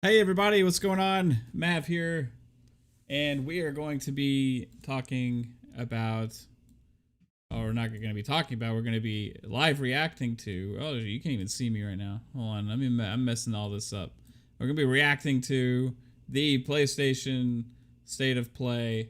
Hey everybody, what's going on? Mav here, and we are going to be talking about, we're not going to be talking about, we're going to be live reacting to, oh, you can't even see me right now. Hold on, I'm messing all this up. We're going to be reacting to the PlayStation State of Play.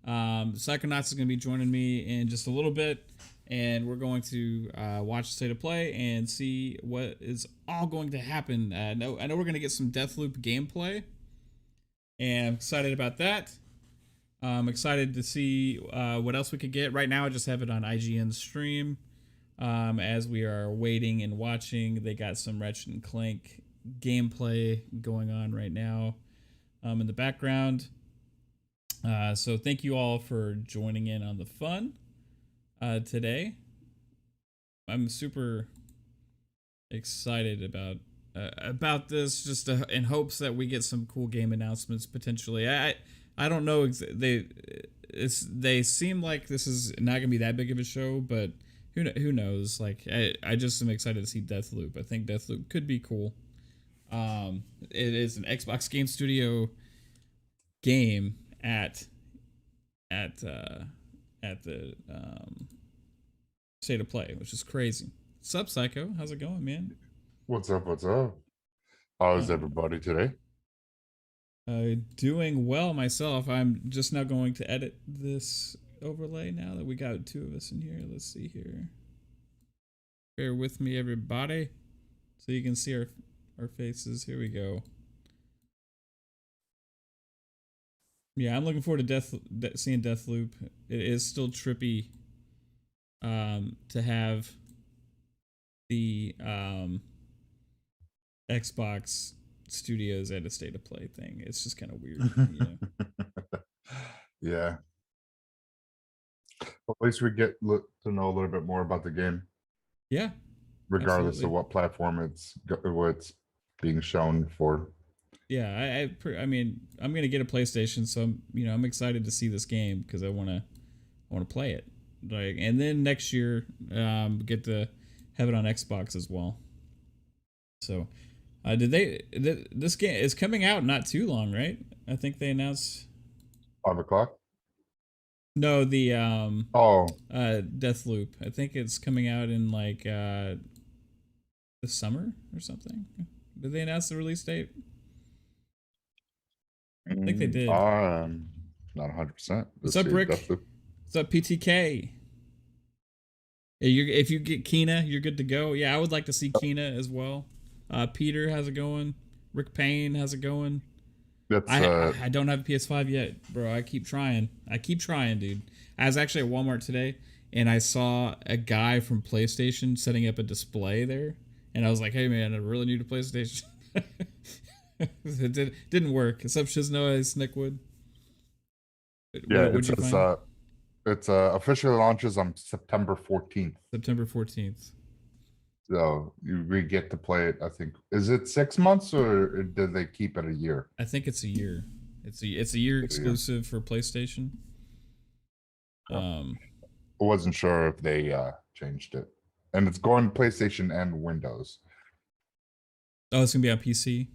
Psychonauts is going to be joining me in just a little bit, and we're going to watch the State of Play and see what is all going to happen. I know we're going to get some Deathloop gameplay, and I'm excited about that. I'm excited to see what else we could get. Right now, I just have it on IGN's stream. As we are waiting and watching, they got some Ratchet and Clank gameplay going on right now in the background. So thank you all for joining in on the fun today. I'm super excited about this, just in hopes that we get some cool game announcements potentially. I don't know, they seem like this is not gonna be that big of a show, but who knows? Like I just am excited to see Deathloop. I think Deathloop could be cool. It is an Xbox Game Studio game at the State of Play, which is crazy. What's up, Psycho? How's it going, man? What's up? What's up? How's everybody today? Doing well myself. I'm just now going to edit this overlay now that we got two of us in here. Let's see here. Bear with me, everybody, so you can see our faces. Here we go. Yeah, I'm looking forward to seeing Deathloop. It is still trippy to have the Xbox Studios at a State of Play thing. It's just kind of weird. Yeah. At least we get to know a little bit more about the game. Yeah. Regardless of what platform it's being shown for. Yeah, I mean, I'm gonna get a PlayStation, so I'm excited to see this game because I wanna play it. Like, and then next year, get to have it on Xbox as well. So, this game is coming out not too long, right? I think they announced 5 o'clock. No, the Deathloop. I think it's coming out in like the summer or something. Did they announce the release date? I think they did. Not 100%. What's up, Rick? What's up, PTK? If you get Kina, you're good to go. Yeah, I would like to see Kina as well. Peter, how's it going? Rick Payne, how's it going? I don't have a PS5 yet, bro. I keep trying, dude. I was actually at Walmart today, and I saw a guy from PlayStation setting up a display there, and I was like, "Hey, man, I really need a PlayStation." It didn't work. What's up, Shiznoa, Snakewood? Yeah, it's officially launches on September 14th. September 14th. So we get to play it. I think, is it 6 months or did they keep it a year? I think it's a year. It's a year exclusive for PlayStation. I wasn't sure if they changed it, and it's going PlayStation and Windows. Oh, it's gonna be on PC.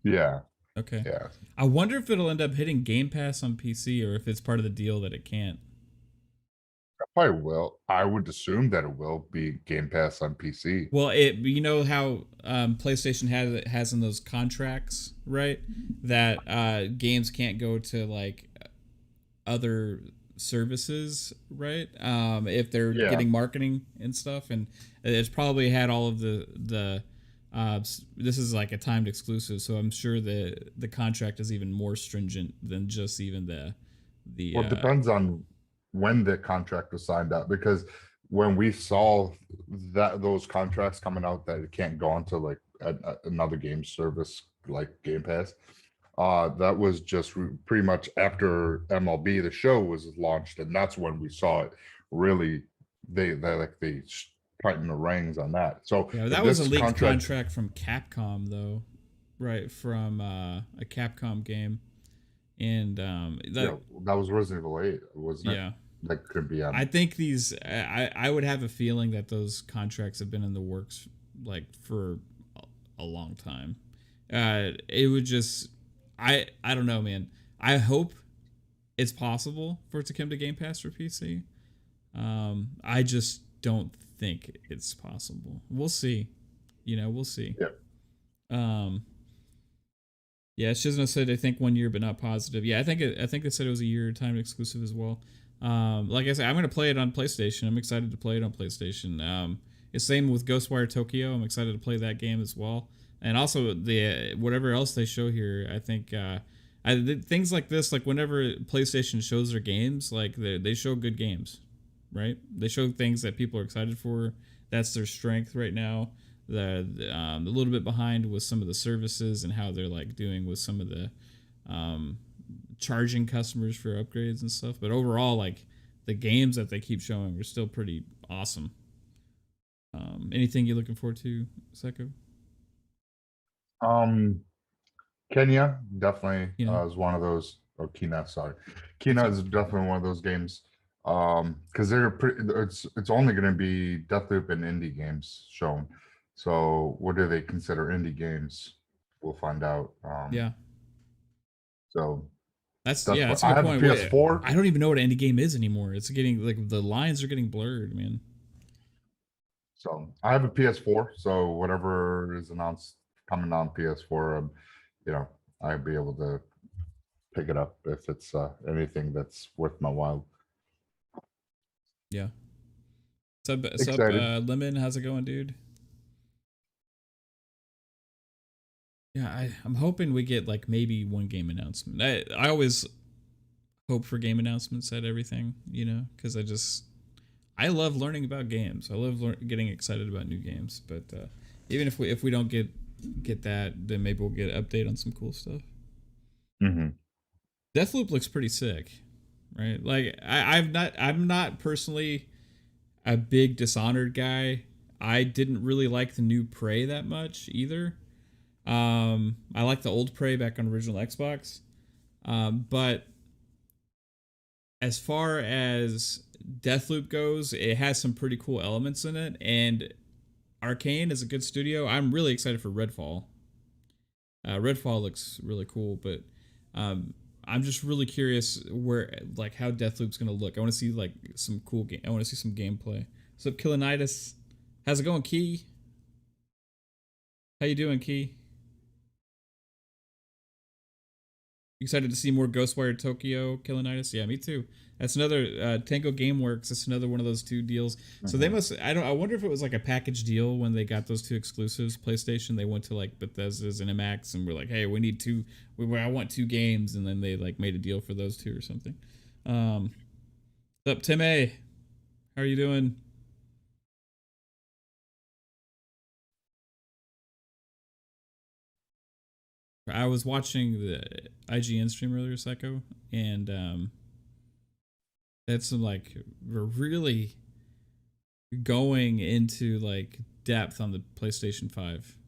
Yeah. Okay. Yeah. I wonder if it'll end up hitting Game Pass on PC or if it's part of the deal that it can't. It probably will. I would assume that it will be Game Pass on PC. Well, you know how PlayStation has in those contracts, right? That games can't go to like other services, right? If they're getting marketing and stuff, and it's probably had all of the this is like a timed exclusive, so I'm sure the contract is even more stringent than just even the well, it depends on when the contract was signed up, because when we saw those contracts coming out that it can't go onto like another game service like Game Pass, that was just pretty much after MLB the Show was launched, and that's when we saw it really. They tighten the reins on that. So yeah, that was a leaked contract from Capcom, though, right? From a Capcom game, and that was Resident Evil 8, wasn't it? Yeah, that could be. I think these. I would have a feeling that those contracts have been in the works like for a long time, It would just, I don't know, man. I hope it's possible for it to come to Game Pass for PC. I just don't think it's possible. We'll see. We'll see. Yeah. Yeah, Shizno said I think 1 year, but not positive. Yeah, I think they said it was a year timed exclusive as well. Like I said, I'm gonna play it on PlayStation. I'm excited to play it on PlayStation. It's same with Ghostwire Tokyo. I'm excited to play that game as well. And also the whatever else they show here, I think things like this, like whenever PlayStation shows their games, like they show good games, right? They show things that people are excited for. That's their strength right now. A little bit behind with some of the services and how they're like doing with some of the charging customers for upgrades and stuff. But overall, like the games that they keep showing are still pretty awesome. Anything you're looking forward to, Psycho? Kenya definitely Kena. is one of those. Oh, Kena, sorry. Kena is definitely one of those games. Because they're pretty. It's only going to be Deathloop and indie games shown. So what do they consider indie games? We'll find out. Yeah. So that's a good point. PS4. I don't even know what an indie game is anymore. It's getting like the lines are getting blurred, man. So I have a PS4. So whatever is announced coming on PS4, I'd be able to pick it up if it's anything that's worth my while. Yeah. What's up, Lemon? How's it going, dude? Yeah, I'm hoping we get like maybe one game announcement. I always hope for game announcements at everything, because I love learning about games. I love getting excited about new games. But even if we don't get that, then maybe we'll get an update on some cool stuff. Mm-hmm. Deathloop looks pretty sick, right? Like I'm not personally a big Dishonored guy. I didn't really like the new Prey that much either. I like the old Prey back on original Xbox. But as far as Deathloop goes, it has some pretty cool elements in it, and Arcane is a good studio. I'm really excited for Redfall. Redfall looks really cool, but I'm just really curious how Deathloop's gonna look. I want to see like some cool game. I want to see some gameplay. What's up, Killanitis? How's it going, Key? How you doing, Key? Excited to see more Ghostwire Tokyo, Killanitis? Yeah, me too. That's another Tango Gameworks. That's another one of those two deals. Mm-hmm. So they must. I wonder if it was like a package deal when they got those two exclusives. PlayStation. They went to like Bethesda's and MX and were like, "Hey, we need two. I want 2 games," and then they like made a deal for those 2 or something. What's up, Tim A? How are you doing? I was watching the IGN stream earlier, Psycho, and that's some like we're really going into like depth on the PlayStation 5.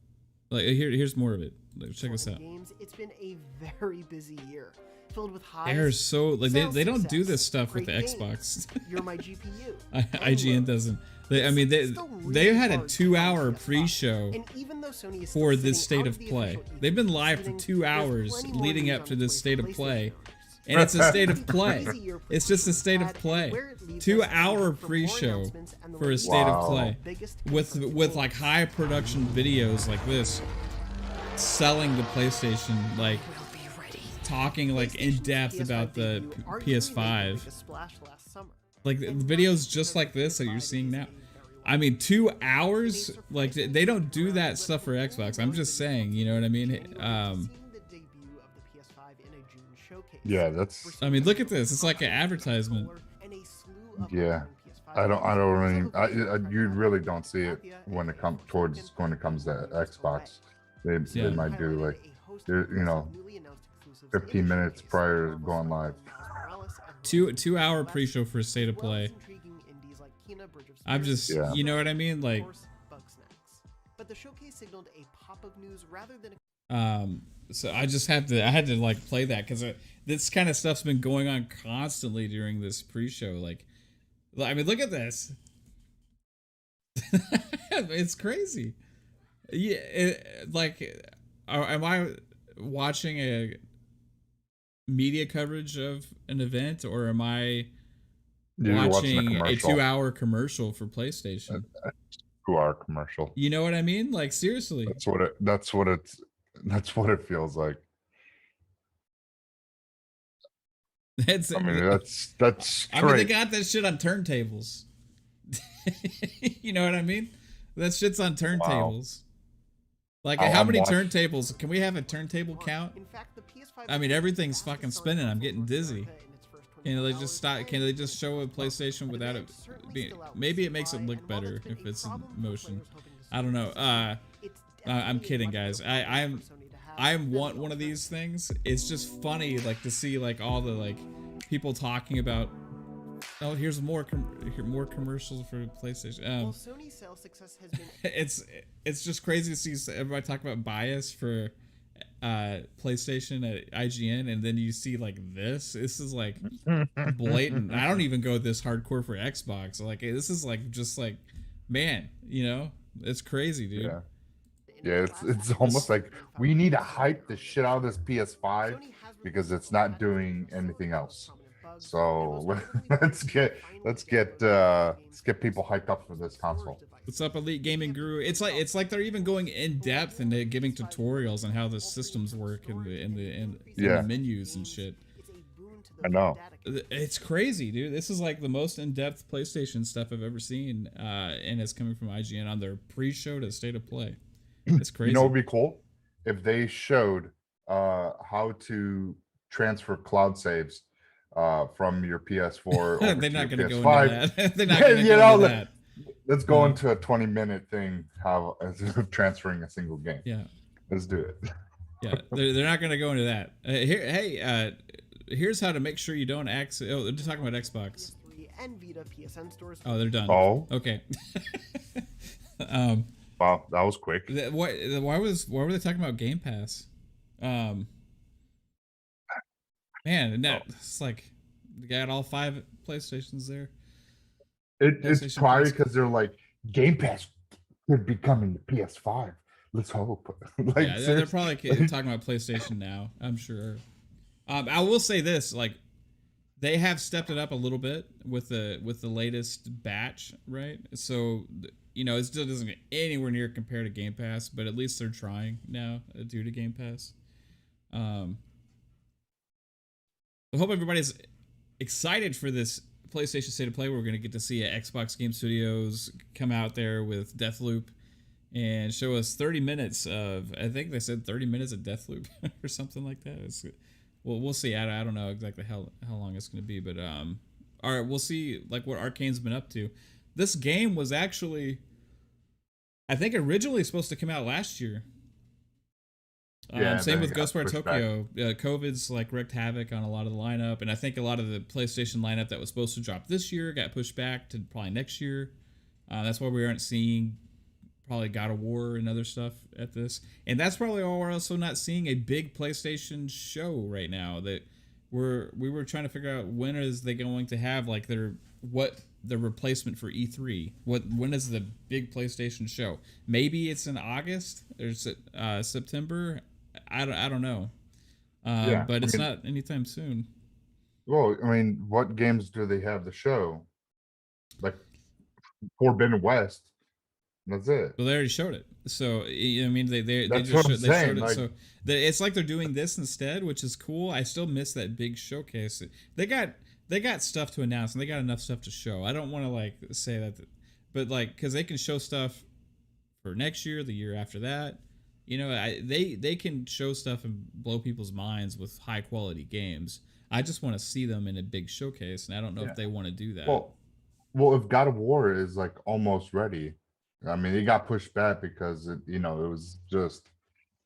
Like here's more of it. Like, check this out. Games, it's been a very busy year, filled with highs. They're so like they don't do this stuff with the Xbox. You're my GPU. IGN doesn't. They had a 2-hour pre-show for this state of play. They've been live for 2 hours leading up to this state of play, and it's a state of play. It's just a state of play. 2-hour pre-show for a state of play with like high production videos like this, selling the PlayStation, like talking like in depth about the PS5. Like videos just like this that you're seeing now. I mean, 2 hours? Like, they don't do that stuff for Xbox. I'm just saying, you know what I mean? Yeah, that's... I mean, look at this. It's like an advertisement. Yeah. I don't really... you really don't see it when it comes to Xbox. They might do, like, 15 minutes prior to going live. 2-hour pre-show for a state of play. I'm just, you know what I mean? Like, but the showcase signaled a pop of news rather than so I had to like play that because this kind of stuff's been going on constantly during this pre-show. Like, I mean, look at this. It's crazy. Yeah, am I watching a media coverage of an event, or am I You're watching watching a commercial. 2-hour commercial for PlayStation? A 2-hour commercial. You know what I mean? Like, seriously. That's what it feels like. That's, I mean, that's I mean, they great. got that shit on turntables. You know what I mean? That shit's on turntables. Like, how many turntables? Can we have a turntable count? In fact, the PS5 I mean, everything's fucking spinning. I'm getting dizzy. in its first Can they just stop? Can they just show a PlayStation without it being? Maybe it makes it look better if it's in motion. I don't know. I'm kidding, guys. I want one of these things. It's just funny, like, to see like all the like people talking about. Oh, here's more commercials for PlayStation. While Sony's sales success has been it's just crazy to see everybody talk about bias for PlayStation at IGN, and then you see like this. This is like blatant. I don't even go this hardcore for Xbox. Like, this is like just like, man, you know, it's crazy, dude. Yeah. Yeah, it's almost like we need to hype the shit out of this PS5 because it's not doing anything else. So let's get people hyped up for this console. What's up, Elite Gaming Guru? It's like they're even going in depth and they're giving tutorials on how the systems work and the menus and shit. I know. It's crazy, dude. This is like the most in-depth PlayStation stuff I've ever seen, and it's coming from IGN on their pre-show to state of play. It's crazy. You know, it'd be cool if they showed how to transfer cloud saves from your PS4 over they're not to going to your go PS5. into that. They're not going to go into that. Let's go into a 20-minute thing, how transferring a single game. Yeah. Let's do it. Yeah, they're not going to go into that. Here's how to make sure you don't access. Oh, they're just talking about Xbox. and Vita PSN stores. Oh, they're done. Oh. Okay. Wow, that was quick. Why were they talking about Game Pass? Man, no, it's like they got all 5 PlayStations there. It's probably because they're like, Game Pass could be coming to PS5. Let's hope. Like, yeah, they're probably talking about PlayStation now, I'm sure. I will say this, like, they have stepped it up a little bit with the latest batch, right? So, you know, it still doesn't get anywhere near compared to Game Pass, but at least they're trying now due to Game Pass. I hope everybody's excited for this PlayStation State of Play. We're going to get to see Xbox Game Studios come out there with Deathloop and show us 30 minutes of, I think they said 30 minutes of Deathloop or something like that. Well, we'll see. I don't know exactly how long it's going to be, but all right, we'll see like what Arcane's been up to. This game was actually, I think, originally supposed to come out last year. Same with Ghostwire Tokyo. COVID's like wreaked havoc on a lot of the lineup, and I think a lot of the PlayStation lineup that was supposed to drop this year got pushed back to probably next year. That's why we aren't seeing probably God of War and other stuff at this, and that's probably why we're also not seeing a big PlayStation show right now. That we were trying to figure out when is they going to have like the replacement for E3. When is the big PlayStation show? Maybe it's in August or September. I don't know. But it's not anytime soon. Well, I mean, what games do they have to show? Like Forbidden West. That's it. Well, they already showed it. So I mean, they just showed it. Like, so it's like they're doing this instead, which is cool. I still miss that big showcase. They got stuff to announce and they got enough stuff to show. I don't want to like say that, but like because they can show stuff for next year, the year after that. You know, they can show stuff and blow people's minds with high quality games. I just want to see them in a big showcase, and I don't know if they want to do that. Well, if God of War is like almost ready, I mean, it got pushed back because it was just,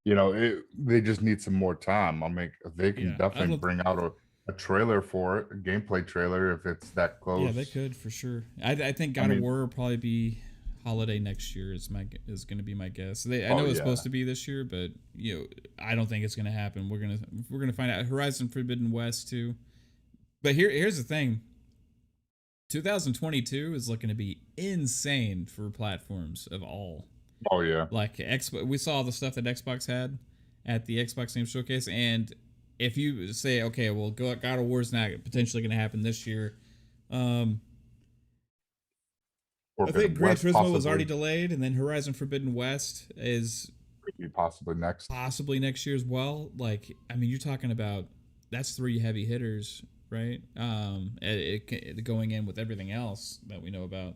they just need some more time. I mean, they can definitely bring out a trailer for it, a gameplay trailer if it's that close. Yeah, they could for sure. I think God of War will probably be holiday next year is going to be my guess. I know it's supposed to be this year, but I don't think it's going to happen. We're gonna find out. Horizon Forbidden West too. But here's the thing. 2022 is looking to be insane for platforms of all. Oh yeah. Like we saw all the stuff that Xbox had, at the Xbox Game Showcase. And if you say, okay, well, God of War's not potentially going to happen this year, I think Gran Turismo was already delayed, and then Horizon Forbidden West is possibly next year as well. Like, I mean, you're talking about that's 3 heavy hitters, right? Going in with everything else that we know about.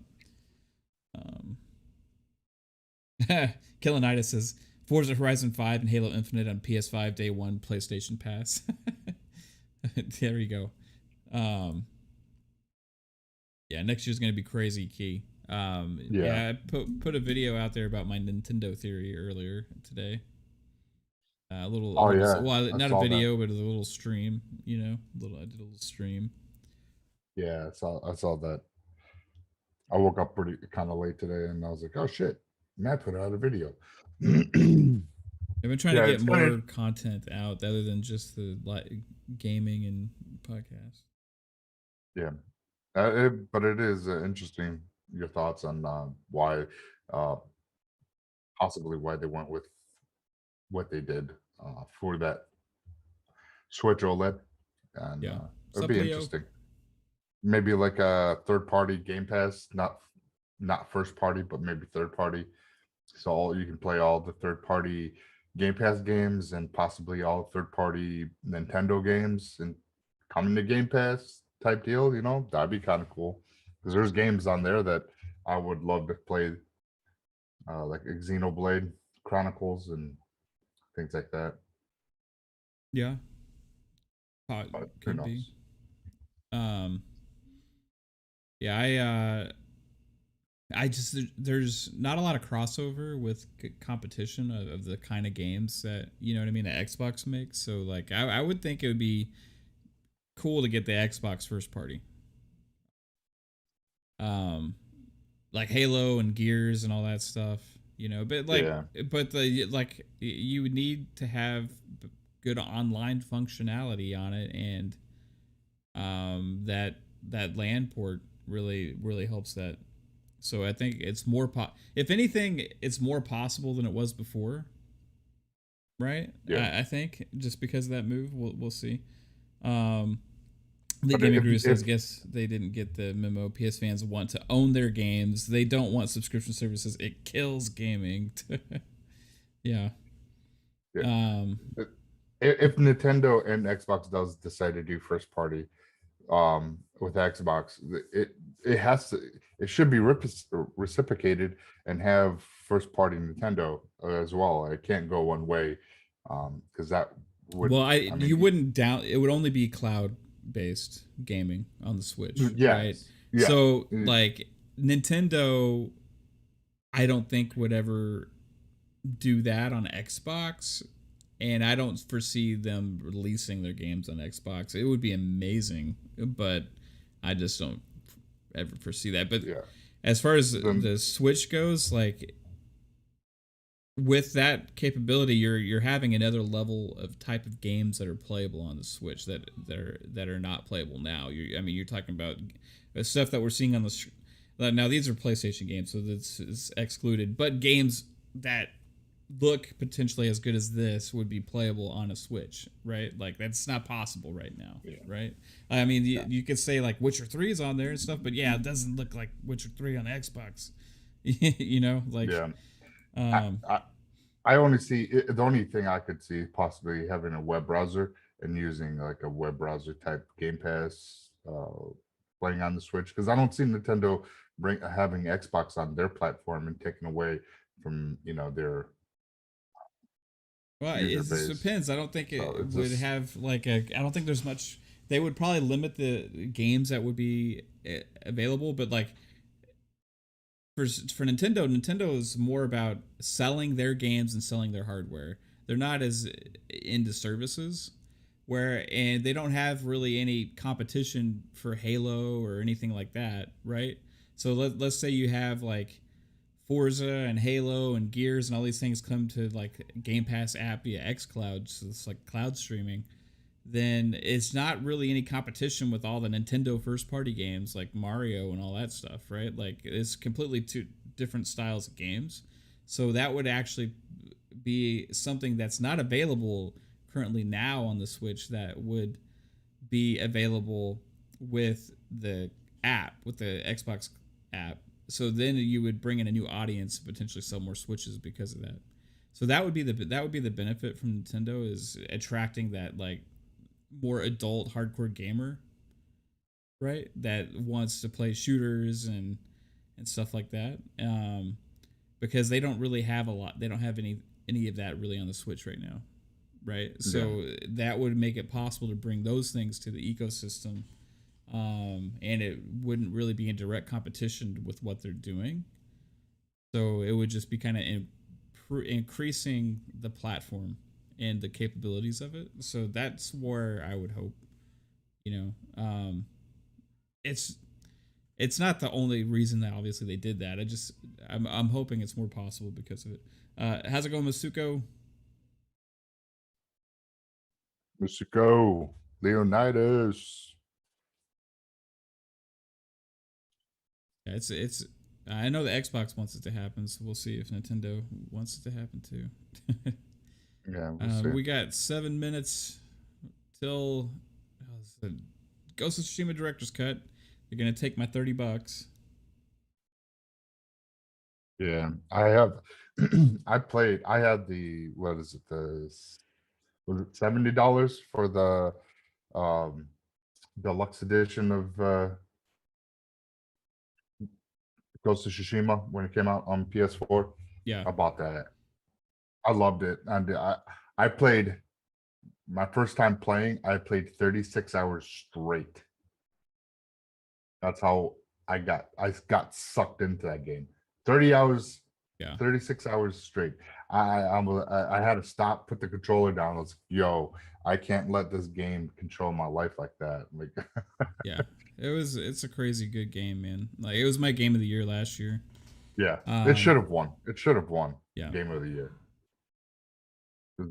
Killanitis says Forza Horizon 5 and Halo Infinite on PS5 day 1 PlayStation Pass. There you go. Yeah, next year's gonna be crazy, Key. I put a video out there about my Nintendo theory earlier today. Not a video, but a little stream. I did a little stream. Yeah, I saw that. I woke up pretty kind of late today, and I was like, "Oh shit, Matt put out a video." I've been trying to get more content out other than just the gaming and podcast. Yeah, but it is interesting your thoughts on why, possibly why they went with what they did for that Switch OLED, and it'd be interesting. Maybe like a third-party Game Pass, not first party, but maybe third party. So you can play all the third-party Game Pass games and possibly all third-party Nintendo games and coming to Game Pass type deal. That'd be kind of cool because there's games on there that I would love to play, like Xenoblade Chronicles and things like that. Yeah, could be. I just there's not a lot of crossover with competition of the kind of games that that Xbox makes. So like I would think it would be cool to get the Xbox first party, like Halo and Gears and all that stuff. But you would need to have good online functionality on it, and that LAN port really helps that. So I think it's more if anything, it's more possible than it was before, right? Yeah. I think just because of that move, we'll see. The Gaming Guru says, guess they didn't get the memo. PS fans want to own their games. They don't want subscription services. It kills gaming. Yeah. If Nintendo and Xbox does decide to do first party with Xbox, it should be reciprocated and have first party Nintendo as well. It can't go one way, because that would. Well, you wouldn't doubt it would only be cloud based gaming on the Switch, right? Yeah. So like Nintendo, I don't think would ever do that on Xbox, and I don't foresee them releasing their games on Xbox. It would be amazing, but I just don't ever foresee that. But as far as the Switch goes, like with that capability, you're having another level of type of games that are playable on the Switch that are not playable now. You're talking about stuff that we're seeing on the now. These are PlayStation games, so this is excluded. But games that look potentially as good as this would be playable on a Switch, right? Like that's not possible right now, right? I mean, you could say like Witcher 3 is on there and stuff, but it doesn't look like Witcher 3 on Xbox. I only see the only thing I could see possibly having a web browser and using like a web browser type Game Pass playing on the Switch, because I don't see Nintendo having Xbox on their platform and taking away from their. Well, it just depends. I don't think it would have I don't think there's much. They would probably limit the games that would be available, but like for Nintendo is more about selling their games and selling their hardware. They're not as into services, and they don't have really any competition for Halo or anything like that, right? So let's say you have like Forza and Halo and Gears and all these things come to like Game Pass app via xCloud, so it's like cloud streaming, then it's not really any competition with all the Nintendo first party games like Mario and all that stuff, right? Like it's completely two different styles of games. So that would actually be something that's not available currently now on the Switch that would be available with the app, with the Xbox app. So then you would bring in a new audience, potentially sell more Switches because of that. So that would be the benefit from Nintendo, is attracting that like more adult hardcore gamer, right? That wants to play shooters and stuff like that. Because they don't really have a lot. They don't have any of that really on the Switch right now, right? So that would make it possible to bring those things to the ecosystem, and it wouldn't really be in direct competition with what they're doing. So it would just be kind of increasing the platform and the capabilities of it. So that's where I would hope, it's not the only reason that obviously they did that. I'm hoping it's more possible because of it. How's it going, Masuko? Masuko, Killanitis. Yeah, it's. I know the Xbox wants it to happen, so we'll see if Nintendo wants it to happen too. Yeah, we'll see. We got 7 minutes till the Ghost of Tsushima Director's Cut. You're gonna take my $30. Yeah, I have. I had the, what is it? Was it $70 for the deluxe edition of Ghost of Tsushima when it came out on PS4. Yeah. I bought that. I loved it, and I played my first time playing. I played 36 hours straight. That's how I got sucked into that game. 30 hours, 36 hours straight. I had to stop, put the controller down. I was like, yo, I can't let this game control my life like that. Like, yeah, it's a crazy good game, man. Like, it was my game of the year last year. Yeah, it should have won. It should have won. Yeah, game of the year.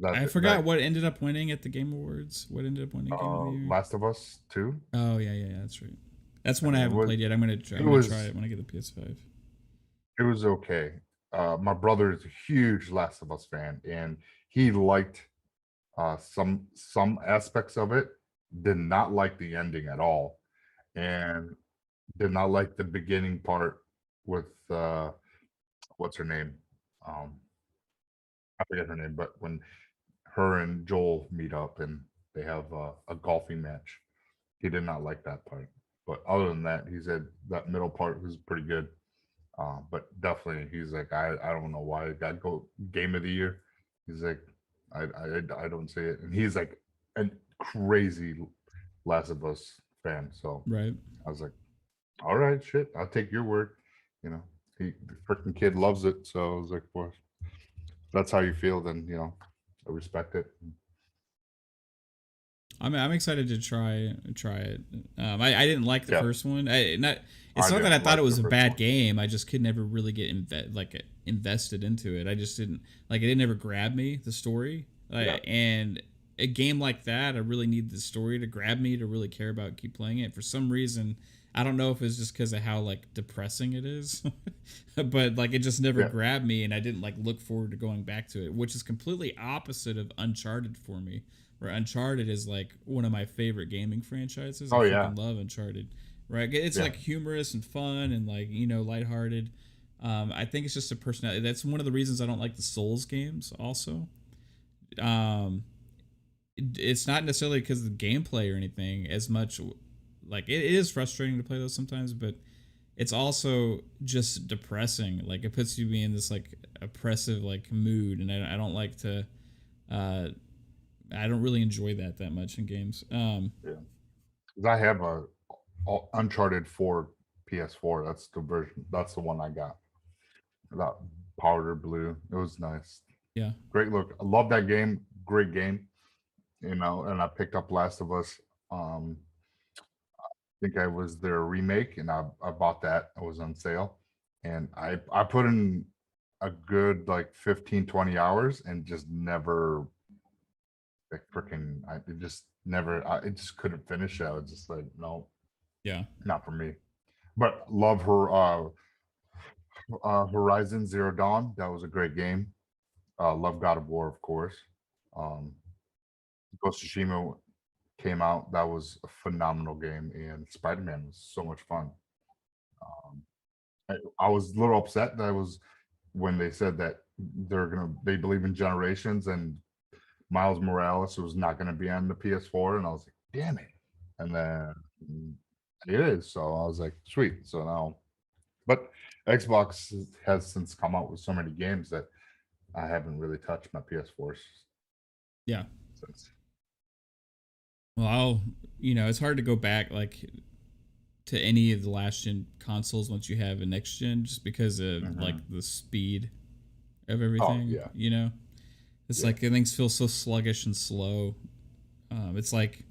I forgot what ended up winning at the Game Awards. What ended up winning Game of the Year? Last of Us 2. Oh yeah, that's right. That's one I haven't played yet. I'm gonna try it when I get the PS5. It was okay. My brother is a huge Last of Us fan, and he liked some aspects of it. Did not like the ending at all, and did not like the beginning part with what's her name? I forget her name, but when her and Joel meet up and they have a golfing match, he did not like that part. But other than that, he said that middle part was pretty good. But definitely, he's like, I don't know why it got game of the year. He's like, I don't see it, and he's like a crazy Last of Us fan. So right, I was like, all right, shit, I'll take your word. The freaking kid loves it. So I was like, well, if that's how you feel, then I respect it. I'm excited to try it. I didn't like the first one. It's not that I thought it was a bad game. I just could never really get invested into it. I just didn't like it. It never grabbed me, the story. And a game like that, I really need the story to grab me to really care about, keep playing it. For some reason, I don't know if it's just because of how like depressing it is, but like it just never grabbed me, and I didn't like look forward to going back to it, which is completely opposite of Uncharted for me. Where Uncharted is like one of my favorite gaming franchises. I freaking love Uncharted. Right? It's like humorous and fun and like, lighthearted. I think it's just a personality. That's one of the reasons I don't like the Souls games also. It's not necessarily because of the gameplay or anything as much. Like, it is frustrating to play those sometimes, but it's also just depressing. Like, it puts you in this like oppressive like mood, and I don't like to. I don't really enjoy that much in games. I have a Uncharted 4 PS4. That's the version. That's the one I got. That powder blue. It was nice. Yeah. Great look. I love that game. Great game. And I picked up Last of Us. I think I was their remake, and I bought that. It was on sale. And I put in a good like 15-20 hours and just never like freaking I just couldn't finish it. I was just like, no, not for me. But love her Horizon Zero Dawn. That was a great game. Love God of War, of course. Um, Ghost of Tsushima came out. That was a phenomenal game, and Spider-Man was so much fun. Um, I was a little upset that was when they said that they believe in generations and Miles Morales was not gonna be on the PS4, and I was like, damn it. And then it is. So I was like, sweet. So now, but Xbox has since come out with so many games that I haven't really touched my PS4s Yeah. since. Well, it's hard to go back like to any of the last gen consoles once you have a next gen, just because of like the speed of everything. yeah. It's like things feel so sluggish and slow. It's like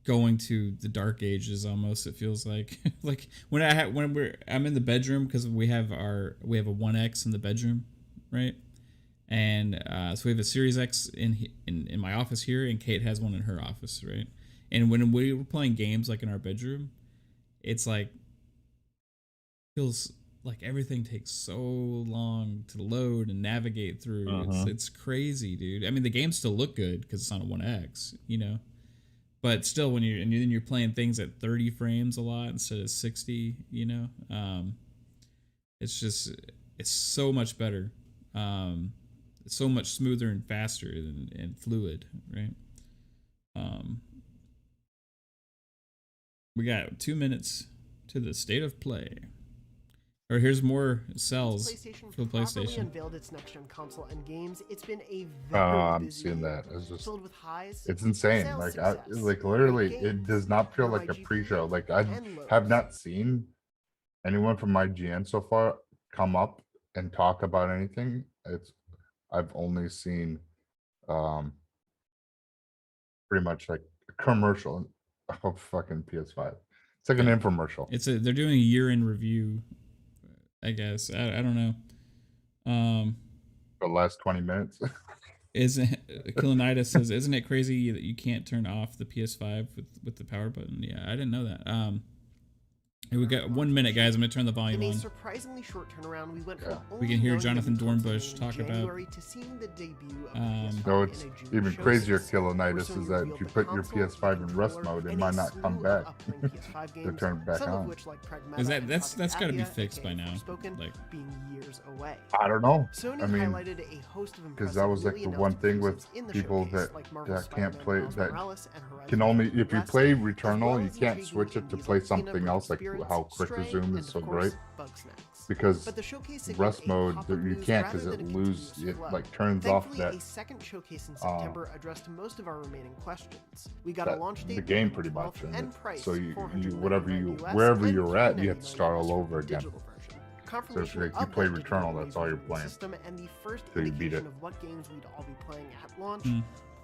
going to the dark ages almost. It feels like like I'm in the bedroom because we have a 1X in the bedroom, right? And so we have a Series X in my office here, and Kate has one in her office, right? And when we were playing games like in our bedroom, it's like feels like everything takes so long to load and navigate through. It's crazy, dude. I mean, the games still look good because it's on a 1X, but still, when you're playing things at 30 frames a lot instead of 60, it's so much better. It's so much smoother and faster and fluid, right? We got 2 minutes to the state of play. Or here's more cells for the PlayStation. Unveiled its next-gen console and games. It's been a very I'm busy seeing year, that. It's just, filled with highs. it's insane. Sales Like success, literally, great it games, does not feel more like a IGN, pre-show. Like I and lows. have not seen anyone from IGN so far come up and talk about anything. I've only seen pretty much like a commercial of fucking PS5. It's like an infomercial. They're doing a year in review, I guess. I don't know. The last 20 minutes. Killanitis says, isn't it crazy that you can't turn off the PS5 with the power button? Yeah, I didn't know that. We got 1 minute, guys. I'm gonna turn the volume In a on. surprisingly short turnaround, we went from We can hear only knowing Jonathan the new console Dornbush in talk about, January to seeing the debut of the PS5 No, it's in a June even show crazier, since Killanitis, Sony is that revealed if you the put your console, PS5 the in rest controller, mode, it and might a not come slew of back. upcoming PS5 They games, turn it back some of on. which, like Pragmata Is that and that's Project got to be Athia, fixed aka by now? Forspoken, Like, being years away. I don't know. Sony I mean, highlighted a host of because impressive that was like newly the one announced thing with exclusives in the people showcase, that, like Marvel's can't Spider-Man play, Miles that Morales and Horizon can only, Forbidden if you West, play as Returnal, well you as can't intriguing switch it to indies play like something Xenoblade else, like Spirits, how Quick Stray, Resume is and so of course, great. Bugsnax. Because But the showcase signaled rest a mode, pop of you news can't, rather because than it a lose, continuous it flow. like turns off Thankfully, that a second showcase in September addressed most of our remaining questions. We got a launch date the game November pretty 12th, much, and price so you $499 whatever US wherever and you're at, you have to $399 start all for the over again. digital version. So if Confirmation like, you of play that digital Returnal, only that's all you're version of the playing system and the first till you beat indication it. of what games we'd all be playing at launch.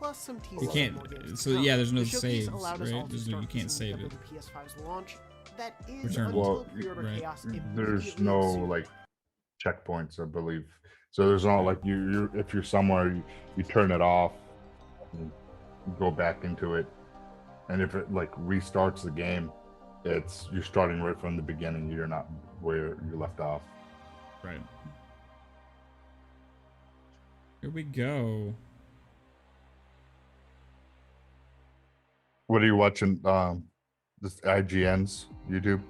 Plus some teasers. you can't. More games to So come. yeah, there's no The showcase saves, allowed us all right? to You start can't piecing save together it. the PS5's launch. That is Return. until Well, pre-order right. chaos There's immediately no ensued. like checkpoints, I believe. So there's not like you if you're somewhere, you turn it off, and go back into it, and if it like restarts the game, you're starting right from the beginning. You're not where you left off. Right. Here we go. What are you watching? This IGN's YouTube.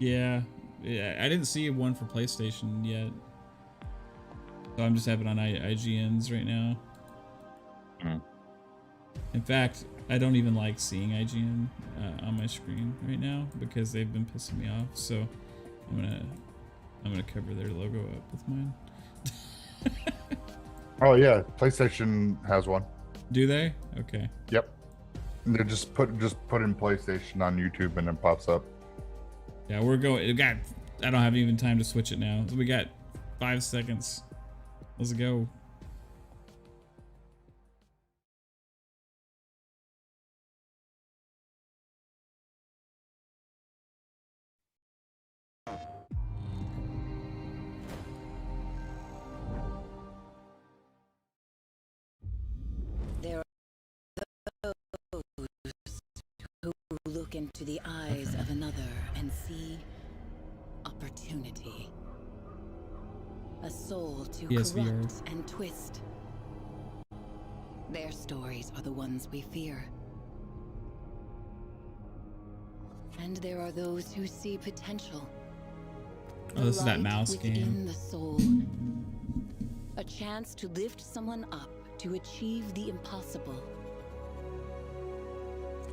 Yeah, I didn't see one for PlayStation yet, so I'm just having on IGN's right now. In fact, I don't even like seeing IGN on my screen right now because they've been pissing me off. So I'm gonna cover their logo up with mine. Oh yeah, PlayStation has one. Do they? Okay. Yep. They just put in PlayStation on YouTube and it pops up. Yeah, we're going. I don't have even time to switch it now. We got 5 seconds. Let's go. There are those who look into the eyes of another and see opportunity. a soul to PSVR. corrupt and twist. Their stories are the ones we fear. And there are those who see potential. Oh, this is that Light mouse within game. the soul. A chance to lift someone up to achieve the impossible.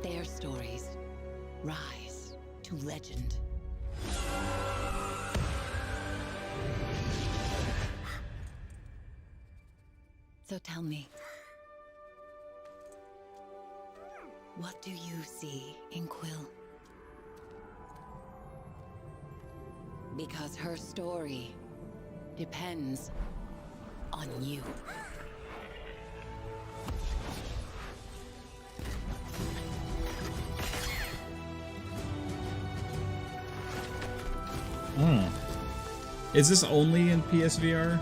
Their stories rise to legend. So tell me, what do you see in Quill? Because her story depends on you. Is this only in PSVR?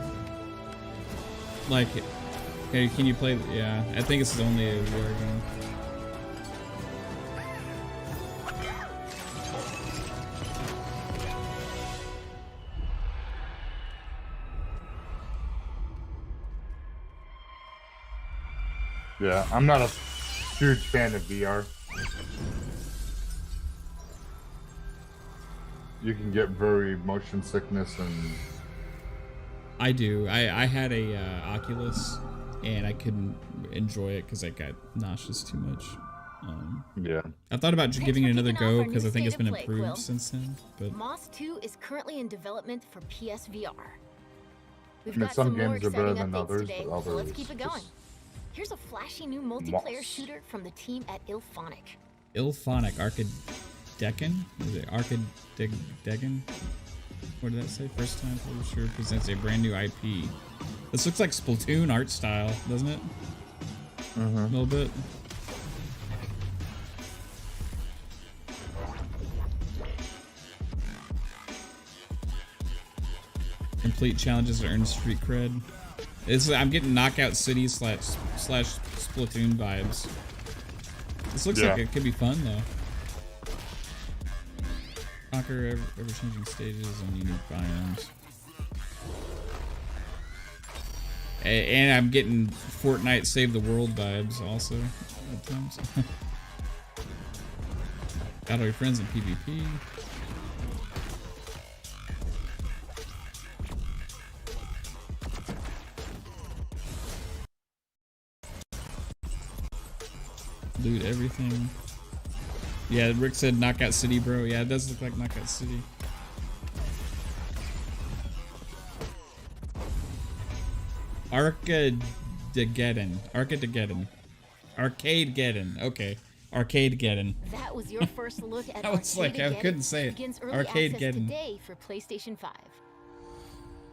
Like, okay, can you play? Yeah, I think this is only a VR game. Yeah, I'm not a huge fan of VR. You can get very motion sickness and I do. I had a Oculus, and I couldn't enjoy it because I got nauseous too much. yeah. I thought about Thanks giving for it another kicking off go our because new I think it's State been of Play, improved Quill. since then. But Moss 2 is currently in development for PSVR. We've I mean, got some more games are better exciting than updates others, today, but so let's others keep it going. just Here's a flashy new multiplayer Moss. shooter from the team at Ilphonic. Ilphonic Arcadecan? Is it Arcadecan? What did that say? First time publisher presents a brand new IP. This looks like Splatoon art style, doesn't it? A little bit. Complete challenges to earn street cred. I'm getting Knockout City slash Splatoon vibes. This looks like Yeah. it could be fun though. Conquer ever-changing stages and unique biomes. And I'm getting Fortnite Save the World vibes also at times. Battle your friends in PvP. Loot everything. Yeah, Rick said Knockout City, bro. Yeah, it does look like Knockout City. Arcadegeddon. Arcadegeddon. Okay. Arcadegeddon. That was your first look at I was like, I Arcadegeddon, couldn't say which it. begins early Arcadegeddon. access today for PlayStation 5.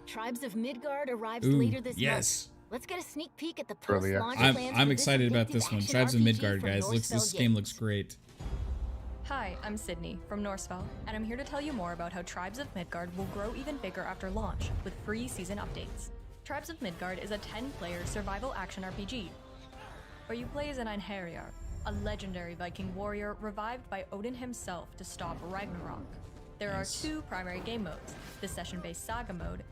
Tribes of Midgard arrives Ooh, later this yes. month. Let's get a sneak peek at the Early post-launch access. plans I'm for this excited about addictive this one. action Tribes of RPG Midgard, from guys. This Northfell game Games. looks great. Hi, I'm Sydney from Norsefell, and I'm here to tell you more about how Tribes of Midgard will grow even bigger after launch with free season updates. Tribes of Midgard is a 10-player survival action RPG, where you play as an Einherjar, a legendary Viking warrior revived by Odin himself to stop Ragnarok. There Nice. are 2 primary game modes, the session-based saga mode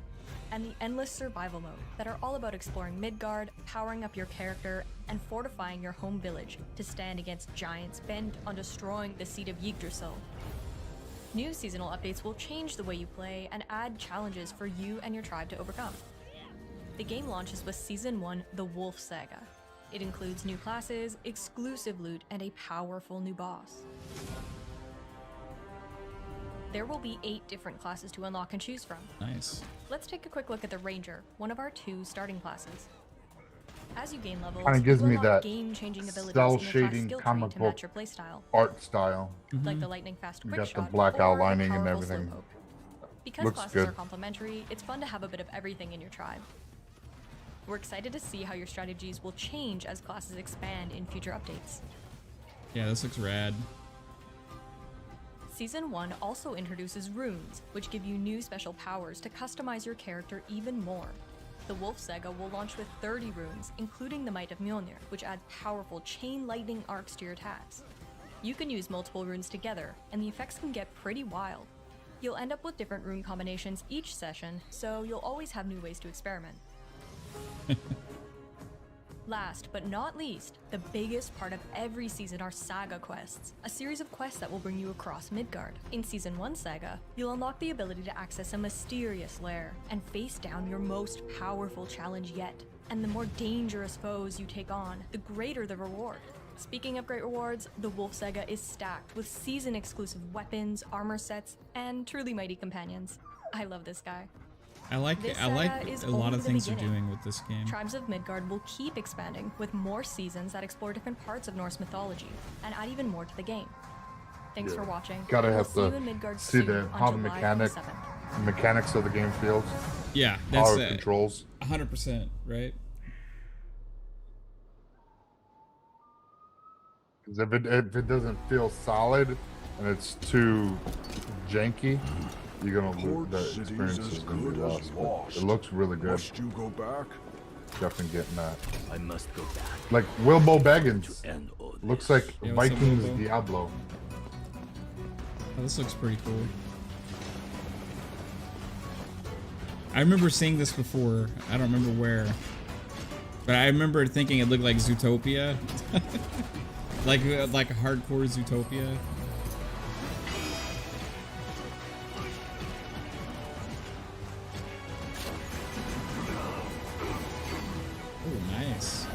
and the endless survival mode, that are all about exploring Midgard, powering up your character, and fortifying your home village to stand against giants bent on destroying the seat of Yggdrasil. New seasonal updates will change the way you play and add challenges for you and your tribe to overcome. The game launches with Season 1, The Wolf Saga. It includes new classes, exclusive loot, and a powerful new boss. There will be 8 different classes to unlock and choose from. Nice. Let's take a quick look at the Ranger, one of our 2 starting classes. As you gain levels, Kinda gives you me unlock that game-changing abilities cell in your class shading skill tree comic to book match your playstyle, art style. like the lightning fast You quick got the shot black or the outlining and powerful everything. slowpoke. Because Looks classes good. are complementary, it's fun to have a bit of everything in your tribe. We're excited to see how your strategies will change as classes expand in future updates. Yeah, this looks rad. Season 1 also introduces runes, which give you new special powers to customize your character even more. The Wolf Saga will launch with 30 runes, including the Might of Mjolnir, which adds powerful chain lightning arcs to your attacks. You can use multiple runes together, and the effects can get pretty wild. You'll end up with different rune combinations each session, so you'll always have new ways to experiment. Last but not least, the biggest part of every season are Saga quests, a series of quests that will bring you across Midgard. In Season 1 Saga, you'll unlock the ability to access a mysterious lair and face down your most powerful challenge yet. And the more dangerous foes you take on, the greater the reward. Speaking of great rewards, the Wolf Saga is stacked with season-exclusive weapons, armor sets, and truly mighty companions. I love this guy. I like This a lot only of the things they're beginning. doing with this game. Tribes of Midgard will keep expanding with more seasons that explore different parts of Norse mythology and add even more to the game. Thanks for watching. Gotta We'll have see you to in Midgard see soon how on the July mechanics 27th. of the game feels. Yeah, that's Power controls. 100%, right? 'Cause if it doesn't feel solid and it's too janky, you're gonna lose the experience. Is gonna be lost. But it looks really good. Must you go back? Definitely getting that. I must go back Like Wilbo Baggins. to end all Looks this. like Yeah, what's up, Vikings Wilbo? Diablo. Oh, this looks pretty cool. I remember seeing this before. I don't remember where. But I remember thinking it looked like Zootopia. like a hardcore Zootopia. Oh, nice.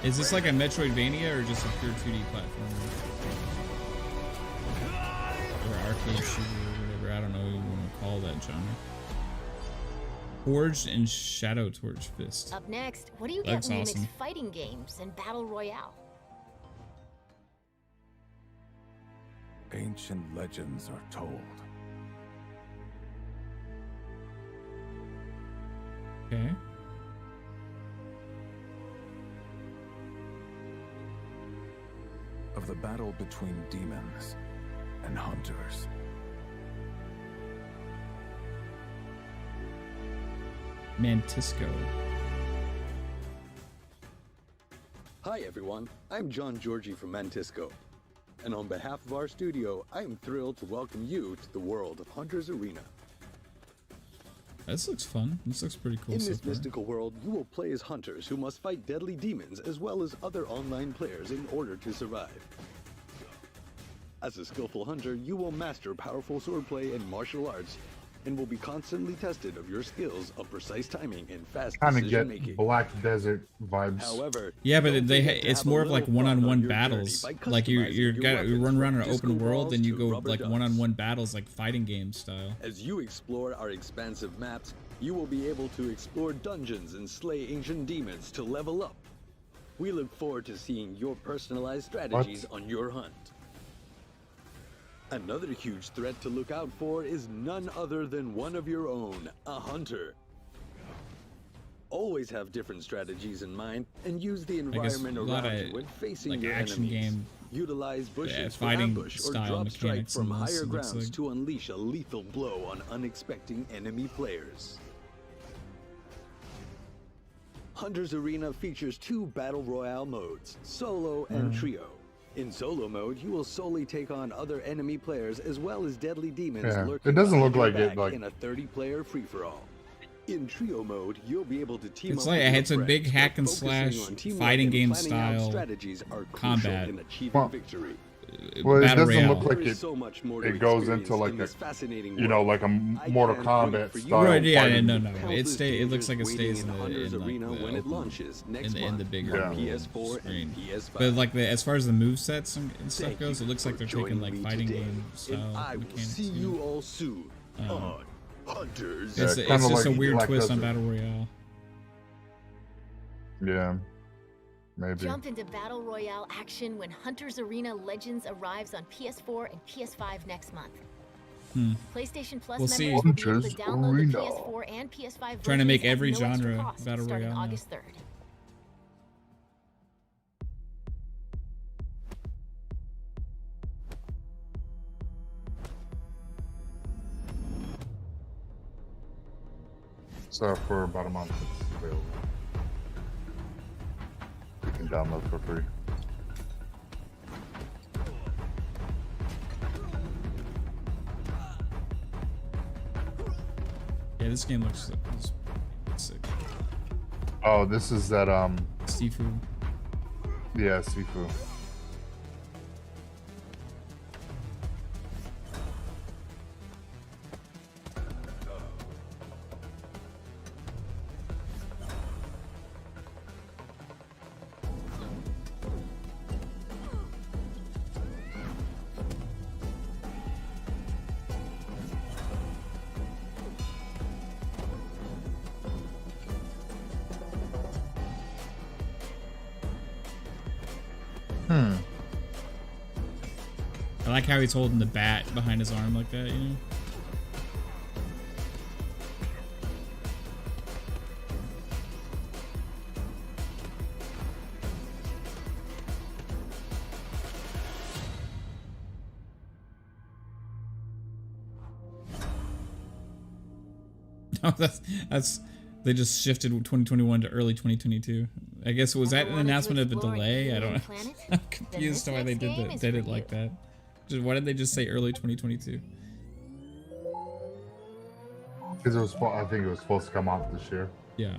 Is this like a Metroidvania or just a pure 2D platformer? Or arcade shooter or whatever, I don't know what you want to call that genre. Forged and Shadow Torch Fist. Up next, what do you Looks get when you awesome. mix fighting games and battle royale? Ancient legends are told. Okay. Of the battle between demons and hunters. Mantisco. Hi everyone, I'm John Georgie from Mantisco. And on behalf of our studio, I am thrilled to welcome you to the world of Hunter's Arena. This looks fun. This looks pretty cool In so this far. mystical world, you will play as hunters who must fight deadly demons as well as other online players in order to survive. As a skillful hunter, you will master powerful swordplay and martial arts, and will be constantly tested of your skills of precise timing and fast Kind of decision get making. Black Desert vibes. However, Yeah, but don't they forget to it's have a more of little like fun one-on-one on your journey battles. by Like you customizing your you run around an weapons open from world, then you disco go balls to like rubber one-on-one ducks. battles, like fighting game style. As you explore our expansive maps, you will be able to explore dungeons and slay ancient demons to level up. We look forward to seeing your personalized strategies on your hunt. Another huge threat to look out for is none other than one of your own, a hunter. Always have different strategies in mind and use the environment a lot around of, you when facing like, your action enemies. game, Utilize bushes for fighting ambush or style drop strike mechanics from in this, higher it looks grounds like. to unleash a lethal blow on unexpected enemy players. Hunter's Arena features two battle royale modes, solo and trio. In solo mode, you will solely take on other enemy players as well as deadly demons Yeah, lurking it doesn't look behind your like it, back like- in a 30-player free-for-all. In trio mode, you'll be able to team It's up like with your it's a big friends, hack but and focusing slash on teamwork fighting and game planning out style strategies are crucial combat. in achieving Well, victory. Well, it battle doesn't royale. look like There is it. so much more to It goes experience into like in a, this fascinating you know, world. like a I Mortal can't Kombat wait for you style. Right, yeah, fighting. no. Countless It looks like it dangers stays in waiting the Hunter's in like Arena the when it open- launches next in the month bigger on Yeah. PS4 screen. and PS5. But like as far as the move sets and stuff Thank goes, you it looks like for they're taking joining like me fighting today, game and style I will mechanics. see too. you all soon on Hunters. Yeah, It's kinda just like a weird Black twist on Desert. battle royale. Yeah, maybe. Jump into battle royale action when Hunter's Arena Legends arrives on PS4 and PS5 next month. PlayStation Plus We'll see. members will be able to Hunter's download Arena. the PS4 and PS5 Trying to make versions at every no extra genre cost, battle starting royale now. August 3rd. So for about a month, it's available. You can download for free. Yeah, this game looks sick. Oh, this is that Sifu. yeah, Sifu. I like how he's holding the bat behind his arm like that, you know? Oh, that's they just shifted 2021 to early 2022. I guess was that an announcement of a delay? I don't know. I'm confused why they did it like that. Why did they just say early 2022? Because it was, I think it was supposed to come out this year. Yeah.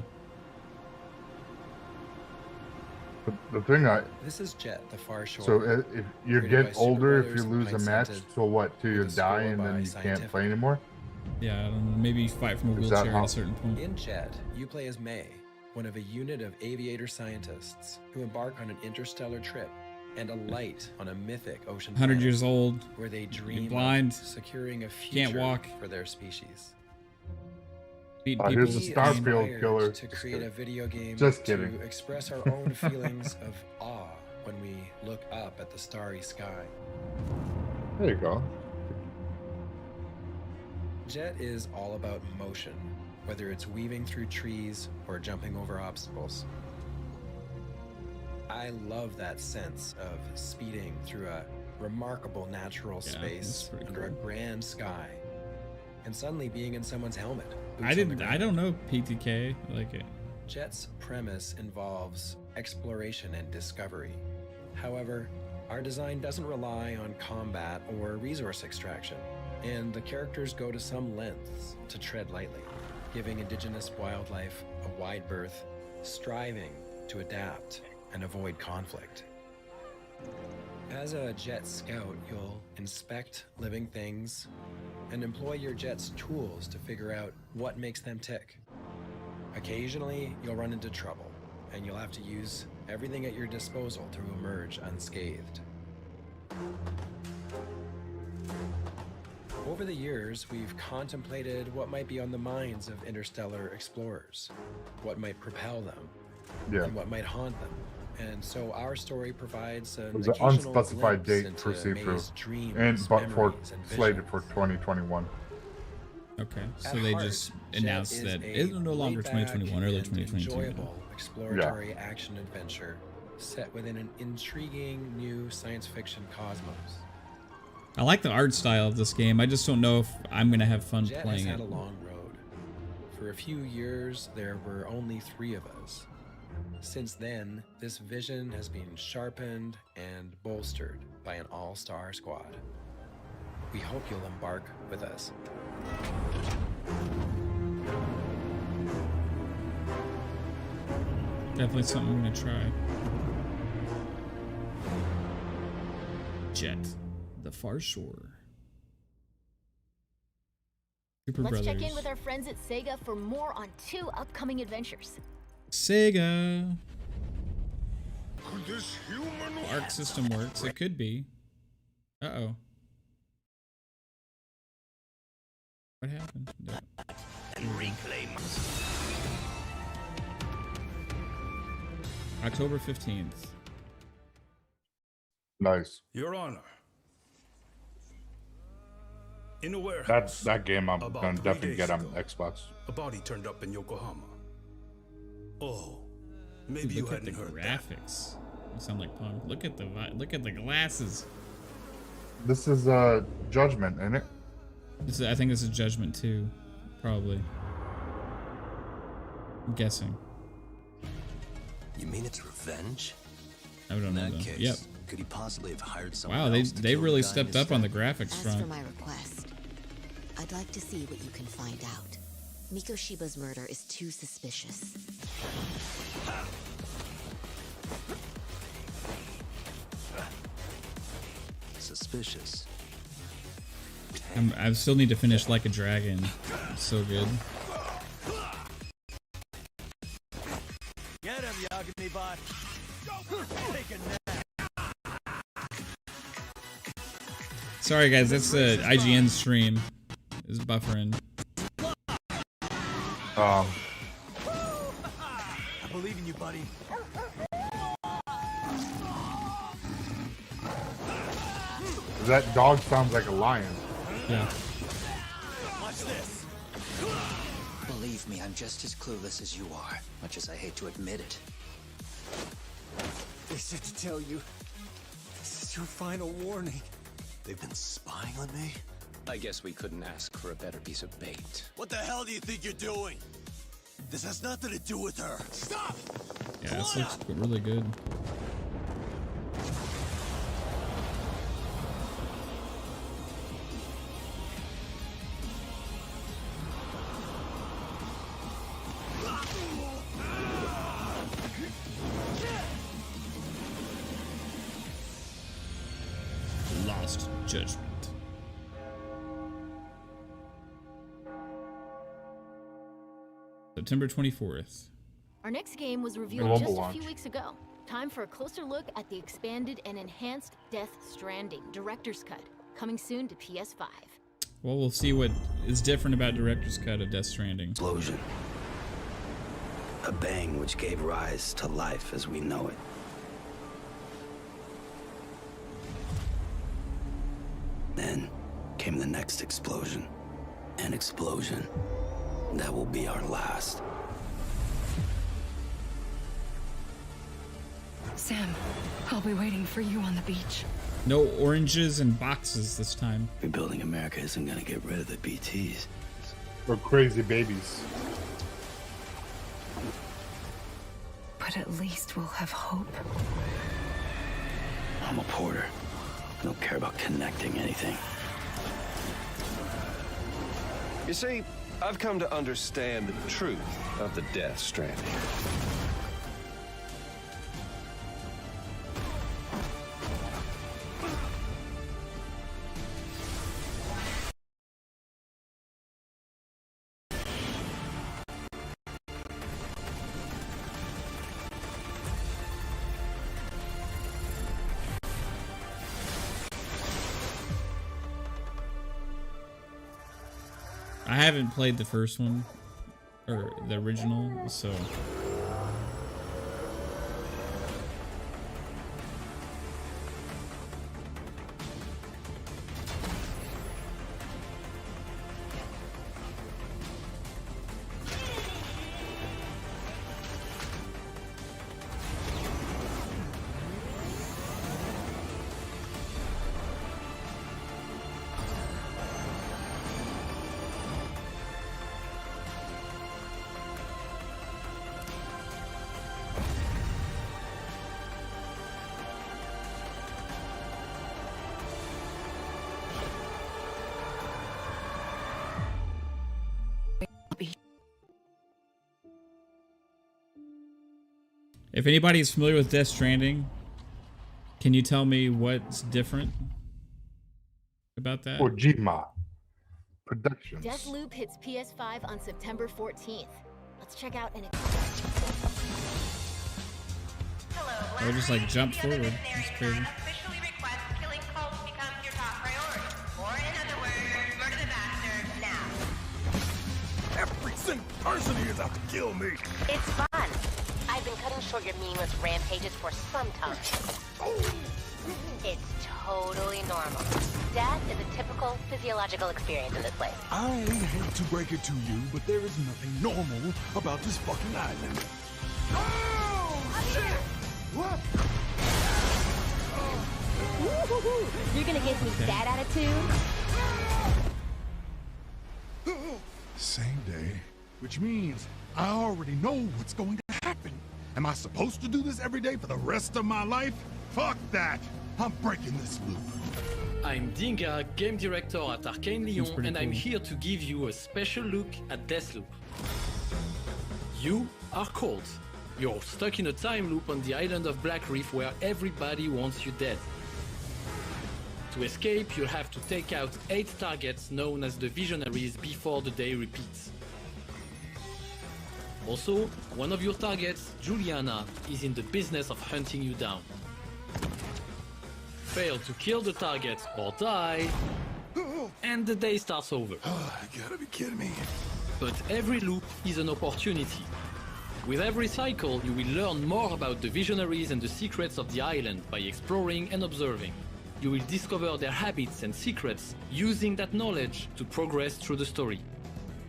But the thing this is Jet, the Far Shore. So if you get older, if you lose a match, so what? Till you die and then you can't play anymore? Yeah, I don't know. Maybe you fight from a wheelchair at a certain point. In Jet, you play as May, one of a unit of aviator scientists who embark on an interstellar trip and alight on a mythic ocean 100 planet years old, where they dream you're blind, of securing a future can't walk, for their species. Here's the Starfield killer. To create a video game Just kidding. to express our own feelings of awe when we look up at the starry sky. There you go. Jet is all about motion, whether it's weaving through trees or jumping over obstacles. I love that sense of speeding through a remarkable natural space under a grand sky, and suddenly being in someone's helmet. I don't know PTK. I like it. Jet's premise involves exploration and discovery. However, our design doesn't rely on combat or resource extraction, and the characters go to some lengths to tread lightly, giving indigenous wildlife a wide berth, striving to adapt and avoid conflict. As a Jet scout, you'll inspect living things and employ your Jet's tools to figure out what makes them tick. Occasionally, you'll run into trouble, and you'll have to use everything at your disposal to emerge unscathed. Over the years, we've contemplated what might be on the minds of interstellar explorers, what might propel them, and what might haunt them. And so our story provides an unspecified date for see-through, and slated for 2021. Okay, so they just announced that it's no longer 2021, early 2022. Enjoyable exploratory action adventure set within an intriguing new science fiction cosmos. I like the art style of this game. I just don't know if I'm gonna have fun Jet playing has had it. a long road. For a few years, there were only 3 of us. Since then, this vision has been sharpened and bolstered by an all-star squad. We hope you'll embark with us. Definitely something I'm gonna try. Jet, the Far Shore. Super Let's Brothers. check in with our friends at Sega for more on 2 upcoming adventures. Sega. The Arc system works. It could be. Uh-oh. What happened? October 15th. Nice. Your Honor. In a warehouse. That game I'm gonna definitely get on Xbox. A body turned up in Yokohama. Oh, maybe you hadn't heard graphics. You sound like Pong. Look at the glasses. This is Judgment, isn't it? I think this is Judgment 2, probably. I'm guessing. You mean it's revenge? I don't know. In that case, yep. could he possibly have hired someone Wow, else to they kill really the guy stepped up instead? on the graphics As front. for my request, I'd like to see what you can find out. Mikoshiba's murder is too suspicious. Suspicious. I still need to finish Like a Dragon. It's so good. Get him, Yagami bot. Take a nap. Sorry guys, that's the IGN stream. Is buffering. I believe in you, buddy. That dog sounds like a lion. Yeah. Watch this. Believe me, I'm just as clueless as you are, much as I hate to admit it. They said to tell you, this is your final warning. They've been spying on me? I guess we couldn't ask for a better piece of bait. What the hell do you think you're doing? This has nothing to do with her. Stop! Yeah, this looks really good. Lost Judgment. September 24th. Our next game was revealed just a few weeks ago. Time for a closer look at the expanded and enhanced Death Stranding Director's Cut, coming soon to PS5. Well, we'll see what is different about Director's Cut of Death Stranding. Explosion. A bang which gave rise to life as we know it. Then came the next explosion. An explosion that will be our last. Sam, I'll be waiting for you on the beach. No oranges and boxes this time. Rebuilding America isn't gonna get rid of the BTs. Or crazy babies. But at least we'll have hope. I'm a porter. I don't care about connecting anything. You see, I've come to understand the truth of the Death Stranding. I haven't played the first one, or the original, so... If anybody is familiar with Death Stranding, can you tell me what's different about that? Kojima Productions. Deathloop hits PS5 on September 14th. Let's check out an... Or just like jump forward. That's crazy. Every single person here is out to kill me. It's fun. I've been cutting short your meaningless rampages for some time. It's totally normal. Death is a typical physiological experience in this place. I hate to break it to you, but there is nothing normal about this fucking island. Oh, shit! What? You're gonna give me that attitude? Same day, which means I already know what's going to happen. Am I supposed to do this every day for the rest of my life? Fuck that! I'm breaking this loop. I'm Dinga, game director at Arcane Lyon, and I'm here to give you a special look at Deathloop. You are Colt. You're stuck in a time loop on the island of Black Reef where everybody wants you dead. To escape, you'll have to take out 8 targets known as the Visionaries before the day repeats. Also, one of your targets, Juliana, is in the business of hunting you down. Fail to kill the target or die, and the day starts over. You gotta be kidding me. But every loop is an opportunity. With every cycle, you will learn more about the Visionaries and the secrets of the island by exploring and observing. You will discover their habits and secrets, using that knowledge to progress through the story.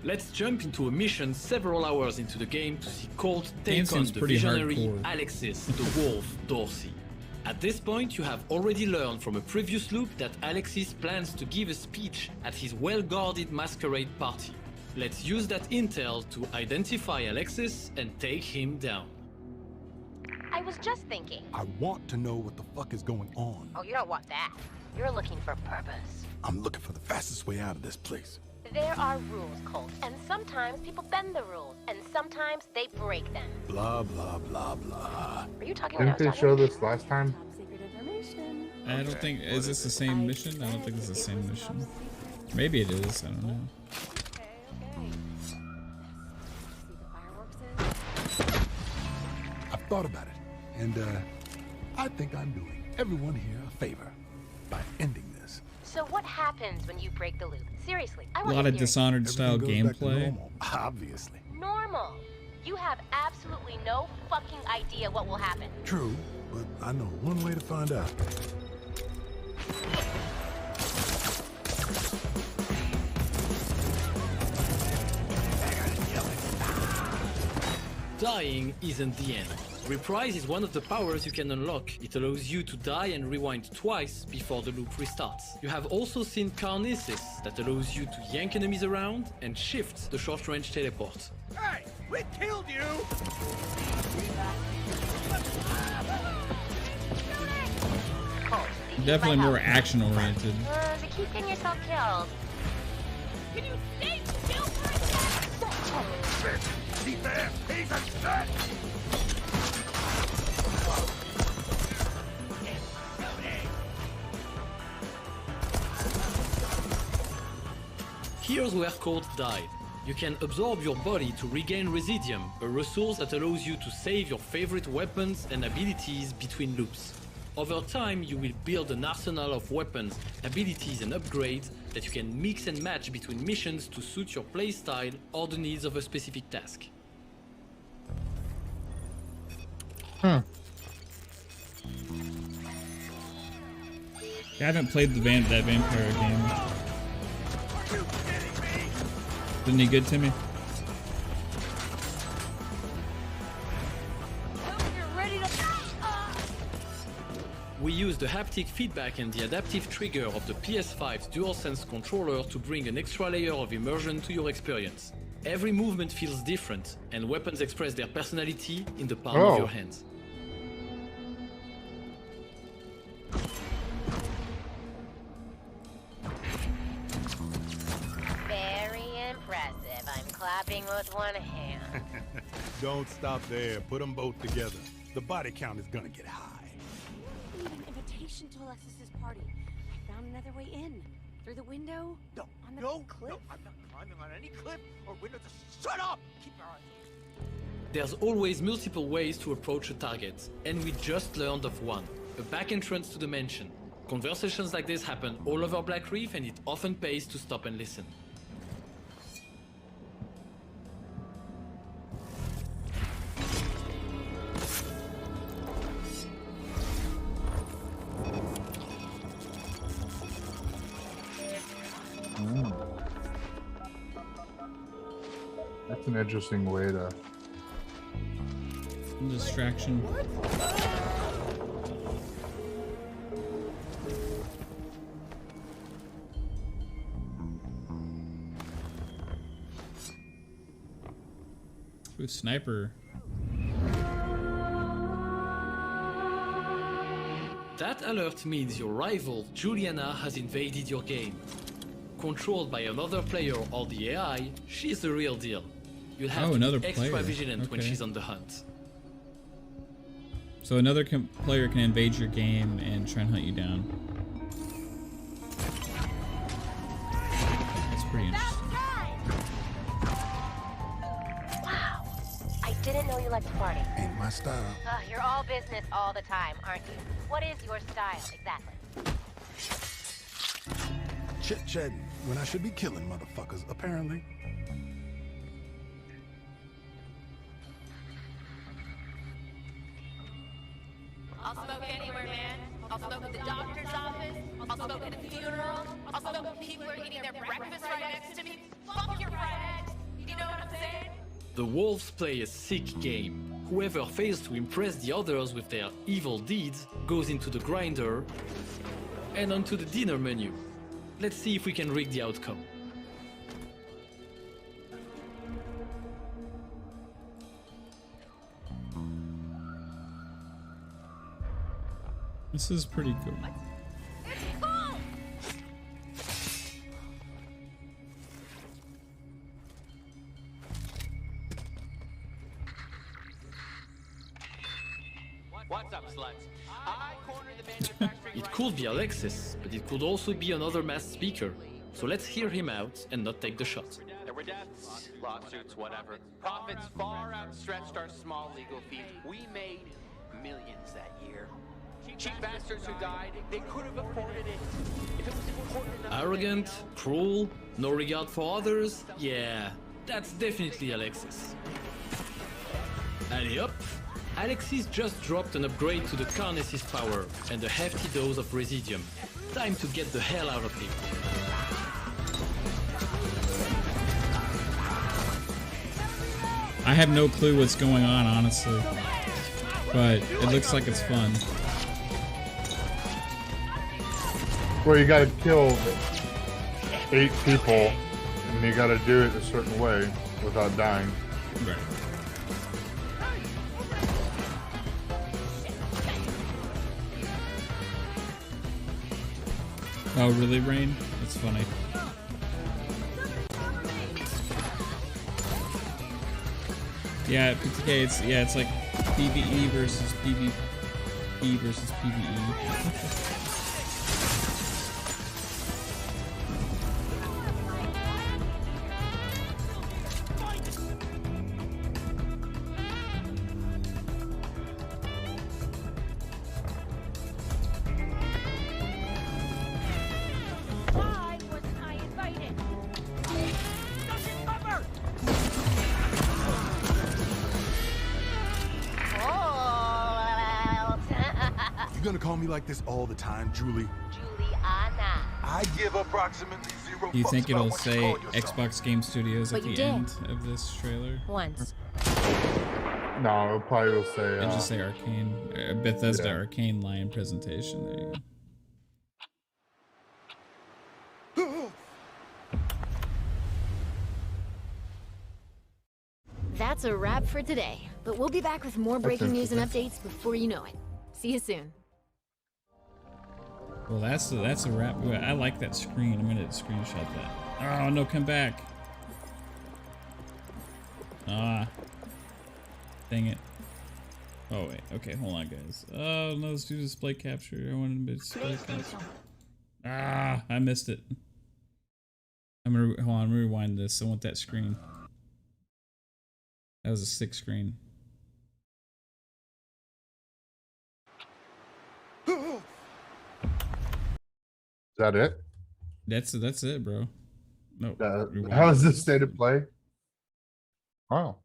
Let's jump into a mission several hours into the game to see Colt take on the Visionary hardcore. Alexis, the Wolf, Dorsey. At this point, you have already learned from a previous loop that Alexis plans to give a speech at his well-guarded masquerade party. Let's use that intel to identify Alexis and take him down. I was just thinking. I want to know what the fuck is going on. Oh, you don't want that. You're looking for purpose. I'm looking for the fastest way out of this place. There are rules, Colt, and sometimes people bend the rules, and sometimes they break them. Blah, blah, blah, blah. Were you talking Didn't when I they was show talking? this last time? I don't think, is this the same mission? I don't think it's the same mission. Maybe it is, I don't know. I've thought about it, and I think I'm doing everyone here a favor by ending this. So what happens when you break the loop? Seriously, I A want lot to of hear it. Dishonored style Everything goes back to gameplay. normal, obviously. Normal. You have absolutely no fucking idea what will happen. True, but I know one way to find out. Dying isn't the end. Reprise is one of the powers you can unlock. It allows you to die and rewind twice before the loop restarts. You have also seen Kinesis that allows you to yank enemies around and shift the short-range teleport. Hey, we killed you! Definitely more action oriented. You keep getting yourself killed. Can you stay still for a second? Keep there, piece of shit! Here's where Colt died. You can absorb your body to regain Residium, a resource that allows you to save your favorite weapons and abilities between loops. Over time, you will build an arsenal of weapons, abilities and upgrades that you can mix and match between missions to suit your playstyle or the needs of a specific task. Huh. I haven't played that vampire game. Isn't he good, Timmy? We use the haptic feedback and the adaptive trigger of the PS5's DualSense controller to bring an extra layer of immersion to your experience. Every movement feels different, and weapons express their personality in the palm of your hands. Very impressive. I'm clapping with one hand. Don't stop there. Put them both together. The body count is gonna get high. Need an invitation to Alexis's party. I found another way in. Through the window? No, on the cliff? No, I'm not climbing on any cliff or window. Just shut up! Keep your eyes open. There's always multiple ways to approach a target, and we just learned of one, a back entrance to the mansion. Conversations like this happen all over Black Reef, and it often pays to stop and listen. That's an interesting way to... Distraction. Ooh, sniper. That alert means your rival, Juliana, has invaded your game. Controlled by another player or the AI, she's the real deal. You'll have to be extra vigilant when she's on the hunt. So another player can invade your game and try and hunt you down. That's pretty interesting. Wow. I didn't know you liked to party. Ain't my style. You're all business all the time, aren't you? What is your style, exactly? Chit-chatting when I should be killing motherfuckers, apparently. I'll smoke anywhere, man. I'll smoke at the doctor's office. I'll smoke at a funeral. I'll smoke when people are eating their breakfast right next to me. Fuck your fried eggs. You know what I'm saying? The wolves play a sick game. Whoever fails to impress the others with their evil deeds goes into the grinder and onto the dinner menu. Let's see if we can rig the outcome. This is pretty cool. What's up, sluts? I cornered the manufacturing. It could be Alexis, but it could also be another masked speaker. So let's hear him out and not take the shot. There were deaths, lawsuits, whatever. Profits far outstretched our small legal fees. We made millions that year. Cheap bastards who died, they could have afforded it if it was important enough. Arrogant, cruel, no regard for others? Yeah, that's definitely Alexis. And yup, Alexis just dropped an upgrade to the Karnes's power and a hefty dose of Residium. Time to get the hell out of here. I have no clue what's going on, honestly. But it looks like it's fun. Well, you gotta kill 8 people, and you gotta do it a certain way without dying. Right. Oh, really, Rain? That's funny. Yeah, PTK, it's like PvE versus PvP versus PvE. You gonna call me like this all the time, Julie? Juliana. I give approximately 0 Do you think fucks it'll about what you say call yourself. Xbox Game Studios at But you the did. end of this trailer? Once. No, it probably will say. And just say Arcane, Bethesda yeah. Arcane Lion presentation. There you go. That's a wrap for today, but we'll be back with more breaking news and updates before you know it. See you soon. Well, that's a wrap. I like that screen. I'm gonna screenshot that. Oh no, come back. Ah, dang it. Oh wait, okay, hold on, guys. Oh no, let's do display capture. I wanted to display capture. Ah, I missed it. I'm gonna hold on. I'm gonna rewind this. I want that screen. That was a 6 screen. Is that it? That's it, bro. No. How is this state of play? Wow.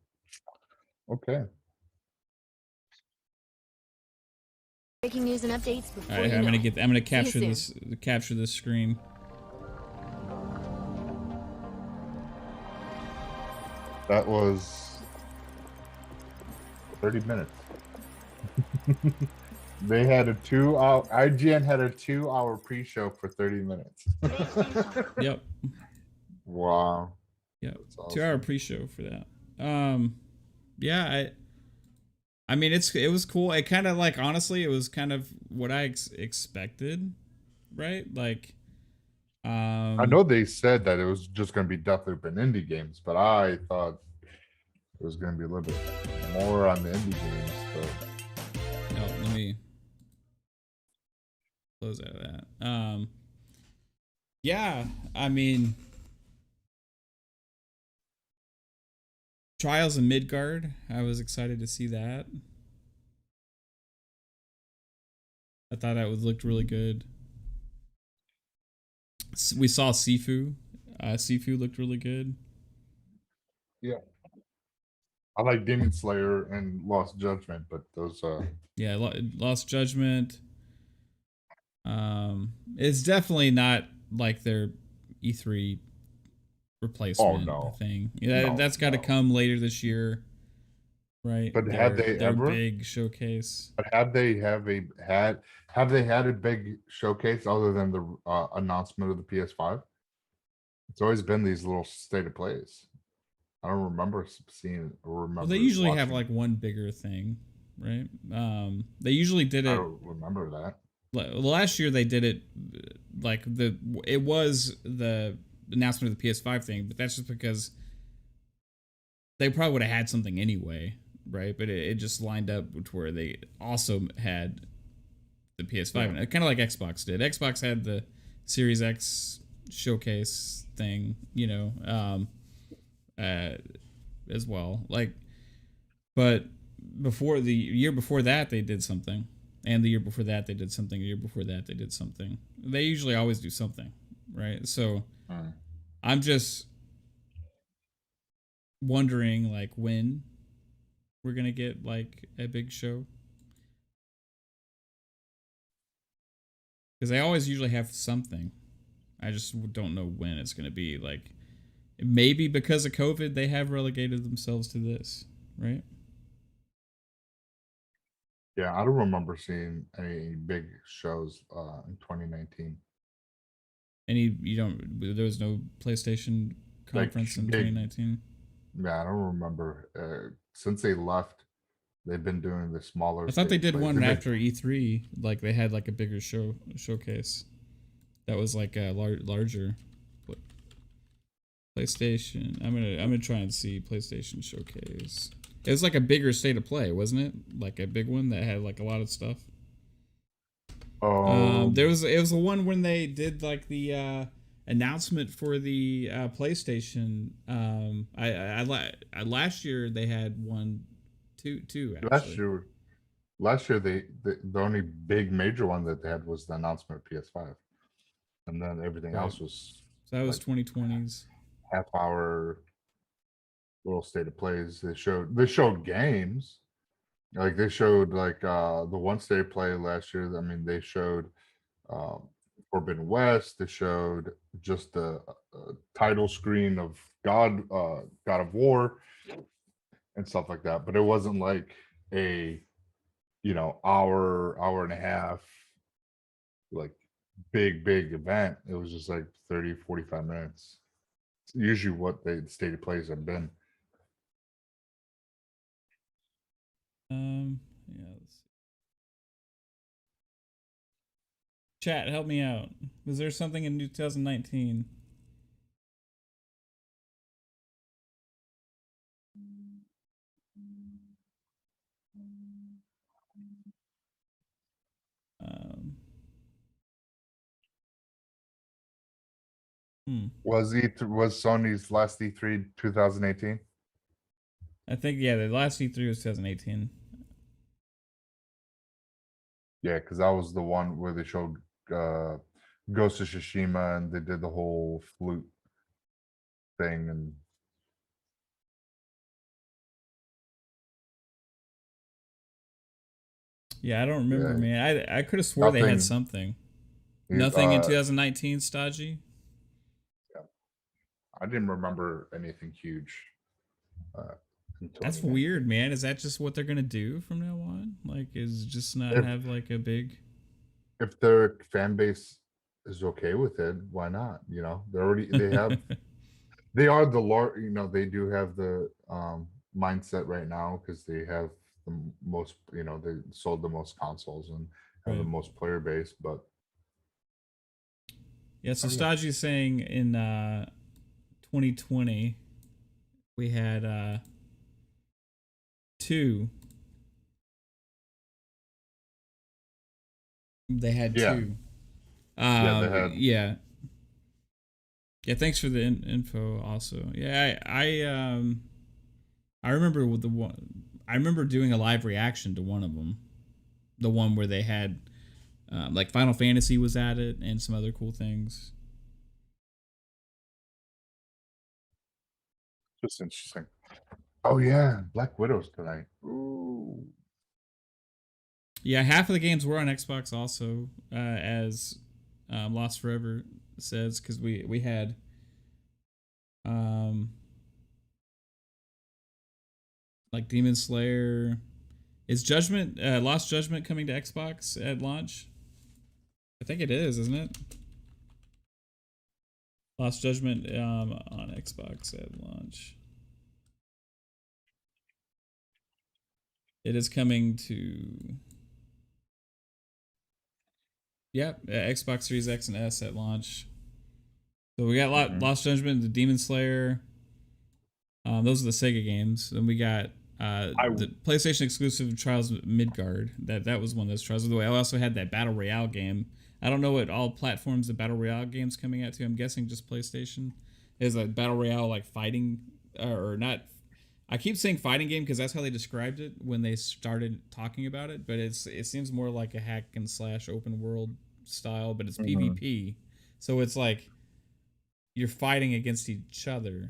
Okay. Breaking news and updates before All right, you I'm know gonna it. I'm gonna See you capture soon. capture this screen. That was 30 minutes. They had a 2-hour. IGN had a 2-hour pre-show for 30 minutes. Yep. Wow. Yep. That's awesome. 2-hour pre-show for that. Yeah, I mean, it was cool. It kind of like, honestly, it was kind of what I expected, right? Like, I know they said that it was just going to be Deathloop and indie games, but I thought it was going to be a little bit more on the indie games. But no, let me close out of that. Yeah, I mean, Trials in Midgard. I was excited to see that. I thought that looked really good. We saw Sifu. Sifu looked really good. Yeah. I like Demon Slayer and Lost Judgment, but those yeah, Lost Judgment. It's definitely not like their E3 replacement thing. Yeah, that's got to come later this year, right? But have they ever big showcase? But have they had a big showcase other than the announcement of the PS5? It's always been these little state of plays. I don't remember seeing or remember. Well, they usually have like one bigger thing, right? They usually did it. I don't remember that. Last year they did it like it was the announcement of the PS5 thing, but that's just because they probably would have had something anyway, right? But it just lined up to where they also had the PS5, kind of like Xbox did. Xbox had the Series X showcase thing, you know, as well. Like, but before the year before that, they did something, and the year before that, they did something. The year before that, they did something. They usually always do something, right? So, I'm just wondering, like, when we're gonna get like a big show, because they always usually have something. I just don't know when it's gonna be. Like, maybe because of COVID, they have relegated themselves to this, right? Yeah, I don't remember seeing any big shows in 2019. There was no PlayStation conference in 2019? Yeah, I don't remember. Since they left, they've been doing the smaller. I thought they did one after E3. Like, they had like a bigger showcase that was like a larger. PlayStation. I'm gonna try and see PlayStation showcase. It was like a bigger state of play, wasn't it? Like a big one that had like a lot of stuff. It was the one when they did like the announcement for the PlayStation. Last year they had two actually. Last year the only big major one that they had was the announcement of PS5, and then everything else was. So that was 2020s. Half hour little state of plays. They showed games. Like they showed like the one state of play last year. I mean, they showed Forbidden West. They showed just the title screen of God of War and stuff like that. But it wasn't like a hour and a half like big event. It was just like 30-45 minutes. It's usually what the state of plays have been. Yeah, let's see. Chat, help me out. Was there something in 2019? Was Sony's last E3 2018? I think, yeah, the last E3 was 2018. Yeah, because that was the one where they showed Ghost of Tsushima and they did the whole flute thing. And yeah, I don't remember, man. I could have swore they had something. Nothing in 2019, Stodgy? Yeah. I didn't remember anything huge. That's weird, man. Is that just what they're gonna do from now on? Like, is just not have like a big. If their fan base is okay with it, why not? They have. They are the large. They do have the mindset right now because they have the most, they sold the most consoles and have the Right. most player base, but Yeah, so Staji's saying in 2020 we had 2. They had 2. Yeah, they had. Yeah. Yeah, thanks for the info also. Yeah, I remember with the one. I remember doing a live reaction to one of them, the one where they had like Final Fantasy was at it and some other cool things. Just interesting. Oh yeah, Black Widow's tonight. Ooh. Yeah, half of the games were on Xbox also, as Lost Forever says, because we had like Demon Slayer. Is Judgment Lost Judgment coming to Xbox at launch? I think it is, isn't it? Lost Judgment on Xbox at launch. It is coming to Xbox Series X and S at launch. So we got Lost Judgment, the Demon Slayer. Those are the Sega games. Then we got the PlayStation exclusive Trials of Midgard. That was one of those Trials of the Way. I also had that Battle Royale game. I don't know what all platforms the Battle Royale game's coming out to. I'm guessing just PlayStation. Is a Battle Royale like fighting or not? I keep saying fighting game because that's how they described it when they started talking about it. But it seems more like a hack and slash open world style, but it's PvP. So it's like you're fighting against each other,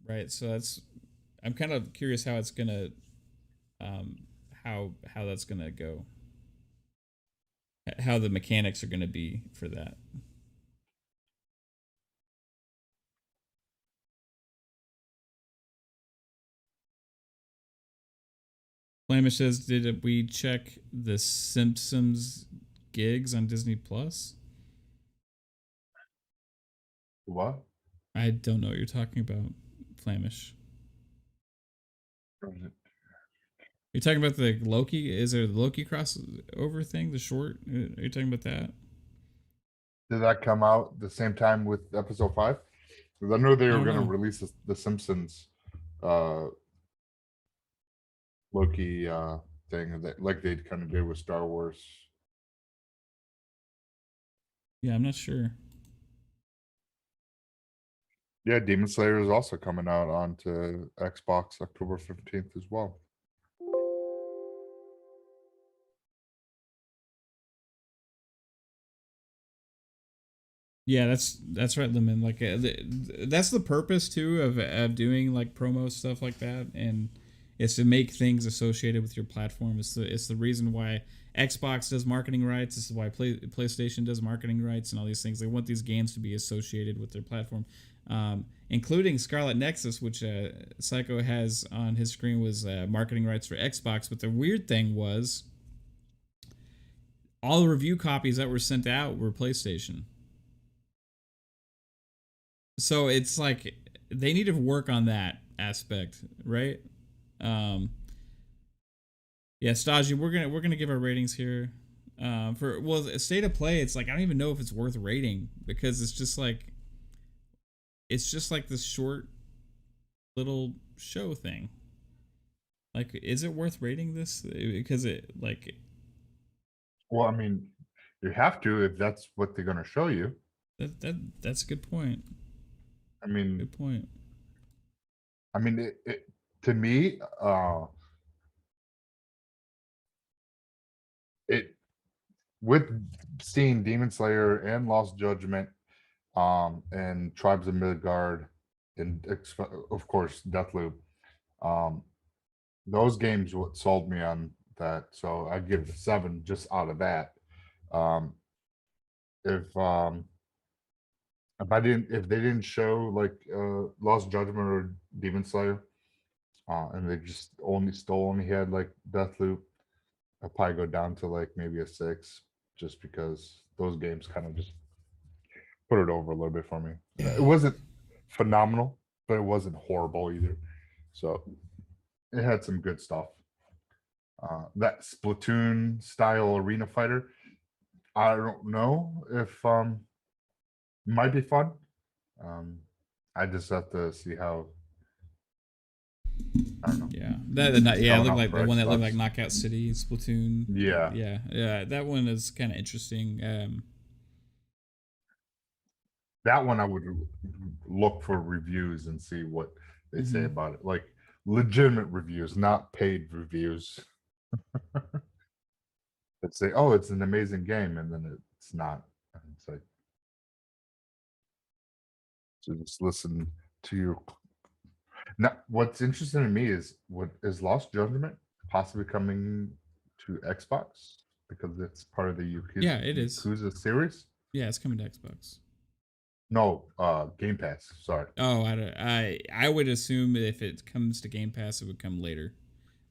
right? So I'm kind of curious how it's gonna how that's gonna go, how the mechanics are gonna be for that. Flamish says, did we check the Simpsons gigs on Disney Plus? What? I don't know what you're talking about, Flamish. You're talking about the Loki? Is there the Loki crossover thing? The short? Are you talking about that? Did that come out the same time with episode 5? Because I know they were going to release the Simpsons Loki thing that like they kind of did with Star Wars. Yeah, I'm not sure. Yeah, Demon Slayer is also coming out onto Xbox October 15th as well. Yeah, that's right, Lemon. Like that's the purpose too of doing like promo stuff like that, and it's to make things associated with your platform. It's the reason why Xbox does marketing rights. This is why PlayStation does marketing rights and all these things. They want these games to be associated with their platform, including Scarlet Nexus, which Psycho has on his screen, was marketing rights for Xbox. But the weird thing was, all the review copies that were sent out were PlayStation. So it's like they need to work on that aspect, right? Yeah, Staji, we're gonna give our ratings here. For State of Play, it's like I don't even know if it's worth rating because it's just like this short little show thing. Like, is it worth rating this? Because it like. Well, I mean, you have to if that's what they're gonna show you. That's a good point. I mean, good point. I mean, it to me, it with seeing Demon Slayer and Lost Judgment, and Tribes of Midgard, and of course Deathloop, those games what sold me on that. So I give it a 7 just out of that. If they didn't show like Lost Judgment or Demon Slayer, and they just only had like Deathloop, I'd probably go down to like maybe a 6, just because those games kind of just put it over a little bit for me. It wasn't phenomenal, but it wasn't horrible either. So it had some good stuff. that Splatoon style arena fighter. I don't know if might be fun. I just have to see how. I don't know. Yeah, it looked like the one that looked like Xbox. Knockout City, Splatoon. Yeah. yeah. That one is kind of interesting. That one I would look for reviews and see what they say about it. Like legitimate reviews, not paid reviews. That say, "Oh, it's an amazing game," and then it's not. And it's like, so just listen to your. Now, what's interesting to me is what is Lost Judgment possibly coming to Xbox because it's part of the Yakuza, Yeah, it is. Yakuza series. Yeah, it's coming to Xbox. No, Game Pass. Sorry. Oh, I would assume if it comes to Game Pass, it would come later,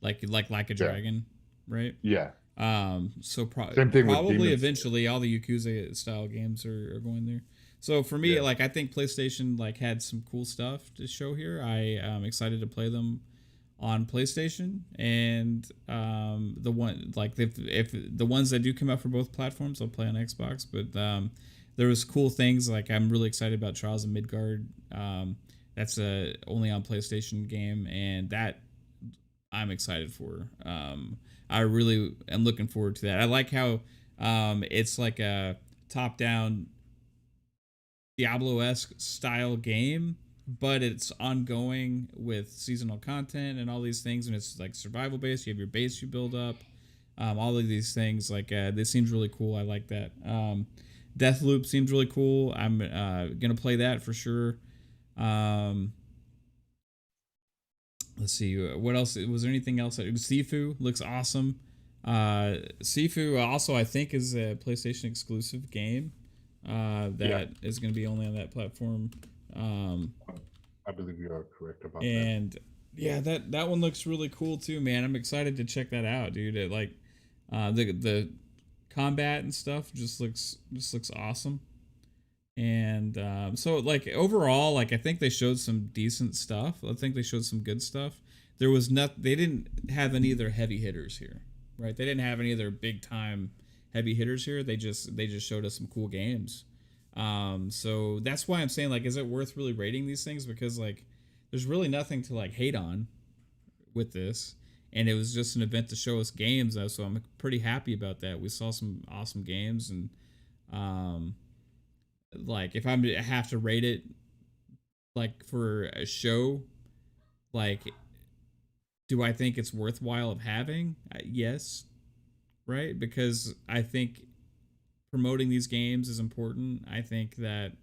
like a Dragon, right? Yeah. So Same thing with probably Demons. eventually all the Yakuza style games are going there. So for me, like I think PlayStation like had some cool stuff to show here. I am excited to play them on PlayStation, and the one like if the ones that do come out for both platforms, I'll play on Xbox. But there was cool things like I'm really excited about Trials of Midgard. That's a only on PlayStation game, and that I'm excited for. I really am looking forward to that. I like how it's like a top-down Diablo-esque style game, but it's ongoing with seasonal content and all these things, and it's like survival based. You have your base you build up, all of these things. Like this seems really cool. I like that. Deathloop seems really cool. I'm gonna play that for sure. Let's see what else. Was there anything else? Sifu looks awesome. Sifu also I think is a PlayStation exclusive game that is going to be only on that platform. I believe you are correct about that. And yeah, that one looks really cool too, man. I'm excited to check that out, dude. It like the combat and stuff just looks awesome. And so like overall, like I think they showed some decent stuff. I think they showed some good stuff. They didn't have any of their heavy hitters here, right? They didn't have any of their big time heavy hitters here. They just showed us some cool games. So that's why I'm saying, like, is it worth really rating these things? Because like there's really nothing to like hate on with this. And it was just an event to show us games, so I'm pretty happy about that. We saw some awesome games, and like if I'm to have to rate it like for a show, like do I think it's worthwhile of having? Yes, right? Because I think promoting these games is important. I think that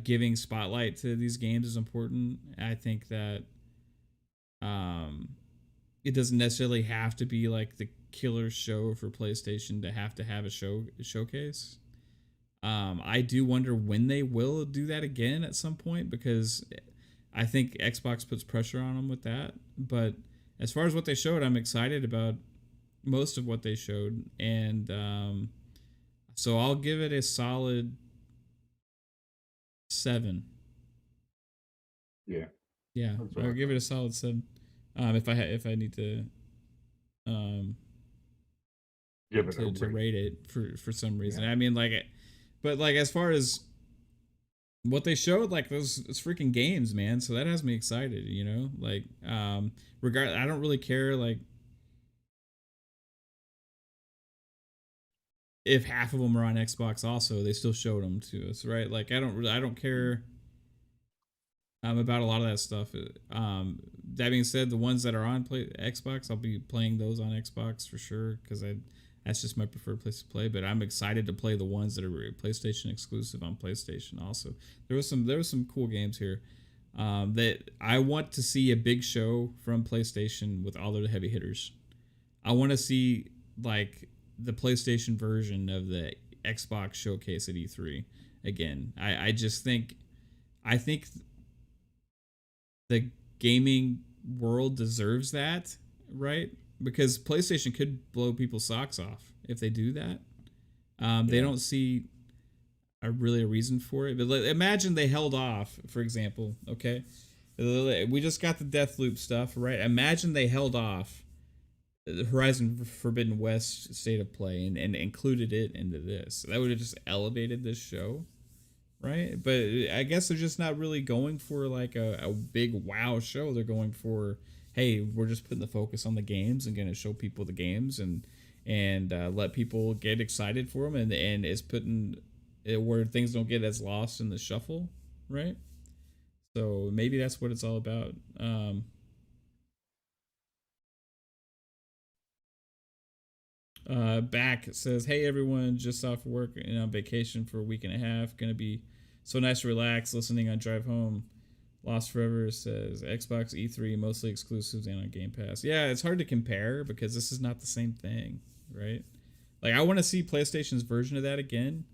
giving spotlight to these games is important. I think that it doesn't necessarily have to be like the killer show for PlayStation to have a showcase. I do wonder when they will do that again at some point, because I think Xbox puts pressure on them with that. But as far as what they showed, I'm excited about most of what they showed. And so I'll give it a solid 7. Yeah. Yeah, I'll give it a solid 7. If I need to give it to rate it for some reason. Yeah. I mean, like, but like as far as what they showed, like it's freaking games, man. So that has me excited, you know. Like, I don't really care like if half of them are on Xbox. Also, they still showed them to us, right? Like, I don't care about a lot of that stuff. That being said, the ones that are on Xbox, I'll be playing those on Xbox for sure, because that's just my preferred place to play. But I'm excited to play the ones that are PlayStation exclusive on PlayStation. Also, there was some cool games here that I want to see a big show from PlayStation with all their heavy hitters. I want to see like the PlayStation version of the Xbox showcase at E3 again. I think the gaming world deserves that, right? Because PlayStation could blow people's socks off if they do that. They don't see a reason for it. But imagine they held off, for example, okay? We just got the Deathloop stuff, right? Imagine they held off Horizon Forbidden West State of Play and included it into this. That would have just elevated this show, right? But I guess they're just not really going for like a big wow show. They're going for, hey, we're just putting the focus on the games and going to show people the games and let people get excited for them, and it's putting it where things don't get as lost in the shuffle, right? So maybe that's what it's all about. Back says, hey everyone, just off work and on vacation for a week and a half. Gonna be so nice to relax listening on drive home. Lost Forever says Xbox E3 mostly exclusives and on Game Pass. Yeah, it's hard to compare because this is not the same thing, right? Like I want to see PlayStation's version of that again.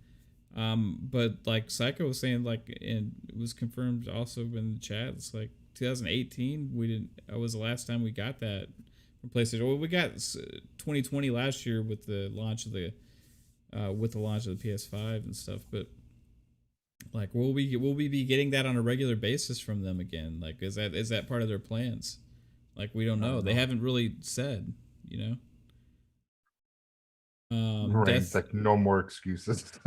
But like Psycho was saying, like, and it was confirmed also in the chat, it's like 2018 that was the last time we got that from PlayStation. Well, we got 2020 last year with the launch of the PS5 and stuff, but like will we be getting that on a regular basis from them again? Like is that part of their plans? Like we don't know. They haven't really said, you know. Right, like no more excuses.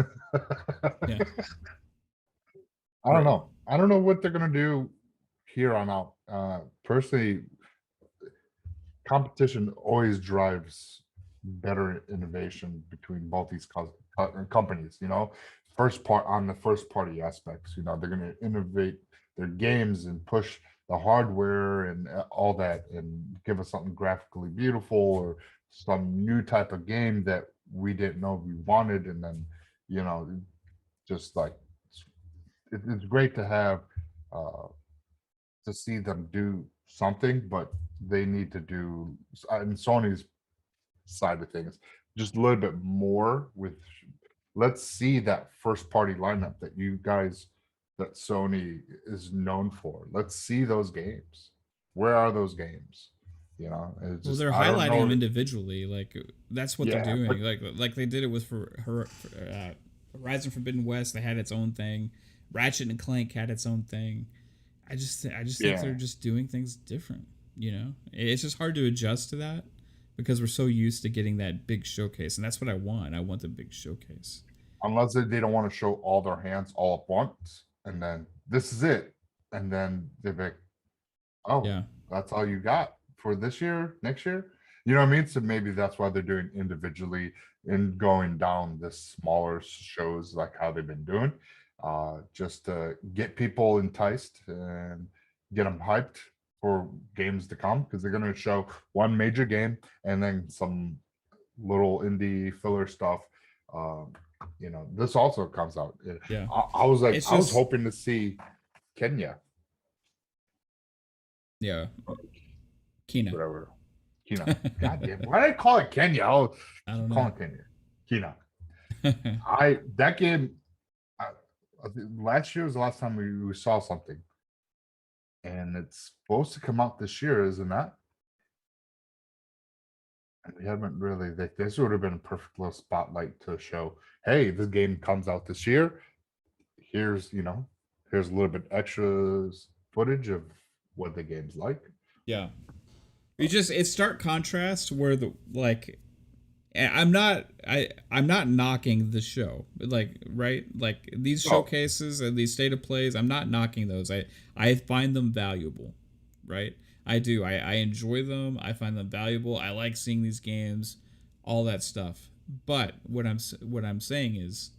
Yeah. I don't know. I don't know what they're gonna do here on out. Personally, competition always drives better innovation between both these companies. You know, first party aspects. You know, they're gonna innovate their games and push the hardware and all that, and give us something graphically beautiful or some new type of game that we didn't know we wanted, and then, you know, just like it's great to have to see them do something, but they need to do, in Sony's side of things, just a little bit more with, let's see that first party lineup that Sony is known for. Let's see those games. Where are those games? You know, it's just, well, they're highlighting them individually. Like that's what they're doing. Like they did it with Horizon Forbidden West. They had its own thing. Ratchet and Clank had its own thing. I just think they're just doing things different. You know, it's just hard to adjust to that because we're so used to getting that big showcase, and that's what I want. I want the big showcase. Unless they don't want to show all their hands all at once, and then this is it, and then they're like, "Oh, yeah, that's all you got for this year, next year." You know what I mean? So maybe that's why they're doing individually and going down the smaller shows like how they've been doing, just to get people enticed and get them hyped for games to come, because they're going to show one major game and then some little indie filler stuff. You know, this also comes out. Yeah, I was like, I was hoping to see Kenya. Yeah, Kina. Whatever. Kina. God damn. Why did I call it Kenya? I don't know. Call it Kenya. Kina. That game. Last year was the last time we saw something, and it's supposed to come out this year, isn't that? And we haven't really. This would have been a perfect little spotlight to show, hey, this game comes out this year. Here's a little bit extra footage of what the game's like. Yeah, it's stark contrast where I'm not knocking the show, like, right? Like these showcases and these state of plays, I'm not knocking those. I find them valuable, right? I do. I enjoy them. I find them valuable. I like seeing these games, all that stuff. But what I'm saying is,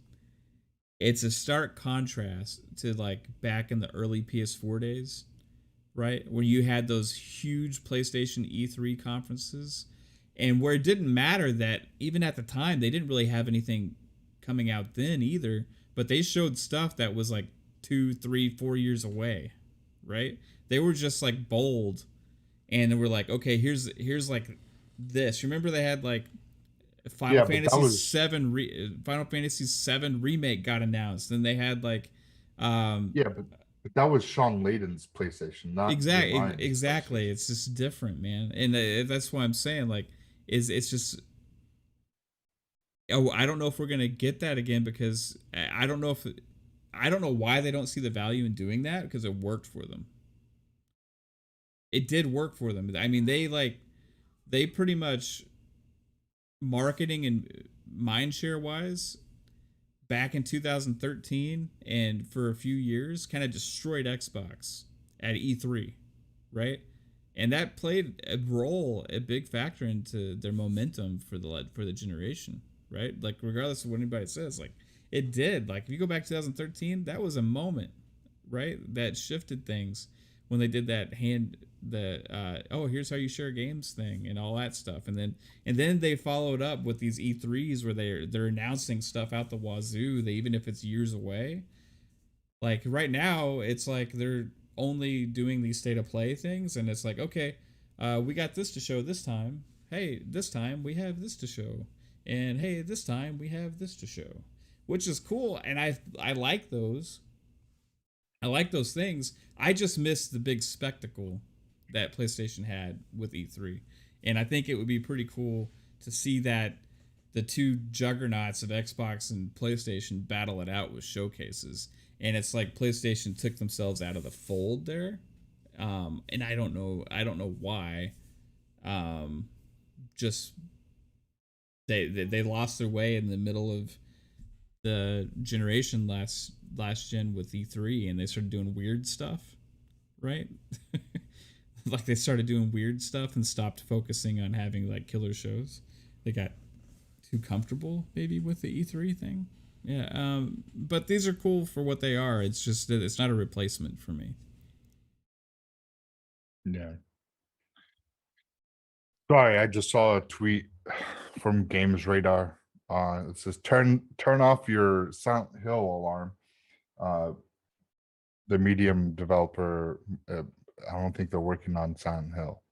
it's a stark contrast to like back in the early PS4 days, right? When you had those huge PlayStation E3 conferences, and where it didn't matter that even at the time they didn't really have anything coming out then either, but they showed stuff that was like 2, 3, 4 years away, right? They were just like bold, and they were like, okay, here's like this. Remember they had like Final Fantasy VII remake got announced, and they had like but that was Sean Layden's PlayStation, not exactly. It's just different, man, and that's why I'm saying like it's just. Oh, I don't know if we're gonna get that again, because I don't know why they don't see the value in doing that, because it worked for them. It did work for them. I mean, they like they pretty much, marketing and mindshare wise, back in 2013 and for a few years, kind of destroyed Xbox at E3, right? And that played a role, a big factor into their momentum for the generation, right? Like, regardless of what anybody says, like, it did. Like, if you go back to 2013, that was a moment, right, that shifted things when they did that here's how you share games thing and all that stuff, and then they followed up with these E3s where they're announcing stuff out the wazoo. Even if it's years away, like right now, it's like they're only doing these state of play things, and it's like, okay, we got this to show this time. Hey, this time we have this to show, and hey, this time we have this to show, which is cool, and I like those. I like those things. I just miss the big spectacle that PlayStation had with E3. And I think it would be pretty cool to see that the two juggernauts of Xbox and PlayStation battle it out with showcases. And it's like PlayStation took themselves out of the fold there. And I don't know why. Just they lost their way in the middle of the generation last gen with E3, and they started doing weird stuff, right? Like, they started doing weird stuff and stopped focusing on having like killer shows. They got too comfortable maybe with the E3 thing. Yeah, but these are cool for what they are. It's just that it's not a replacement for me. Yeah. Sorry, I just saw a tweet from Games Radar. It says turn off your Silent Hill alarm. The Medium developer, I don't think they're working on Silent Hill.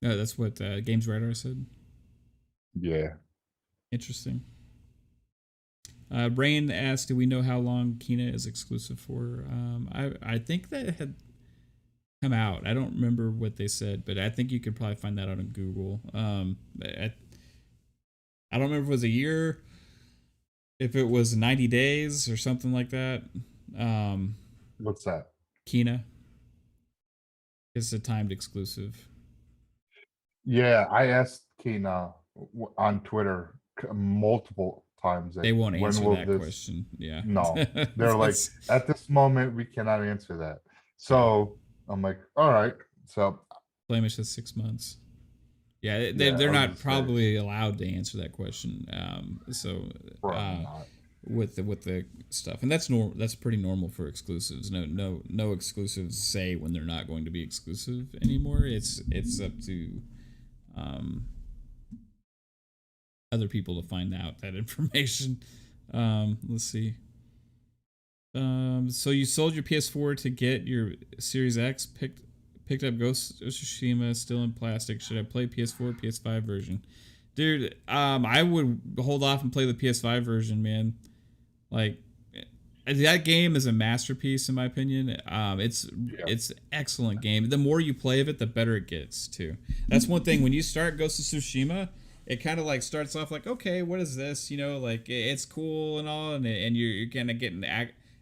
No, that's what Games Radar said. Yeah. Interesting. Rain asked, do we know how long Kena is exclusive for? I think that had come out. I don't remember what they said, but I think you could probably find that out on Google. I don't remember if it was a year, if it was 90 days or something like that. What's that? Kena. It's a timed exclusive. Yeah, I asked Kena on Twitter multiple times. They won't answer that question. Yeah. No, they're like, at this moment, we cannot answer that. So I'm like, all right. So Flamish has 6 months. Yeah, they're not probably allowed to answer that question. With the stuff, and that's pretty normal for exclusives. No exclusives say when they're not going to be exclusive anymore. It's up to other people to find out that information. Let's see. So you sold your PS4 to get your Series X, picked up Ghost of Tsushima, still in plastic. Should I play PS4, PS5 version? Dude, I would hold off and play the PS5 version, man. Like, that game is a masterpiece in my opinion. It's an excellent game. The more you play of it, the better it gets too. That's one thing. When you start Ghost of Tsushima, it kind of like starts off like, okay, what is this? You know, like it's cool and all, and you're kind of getting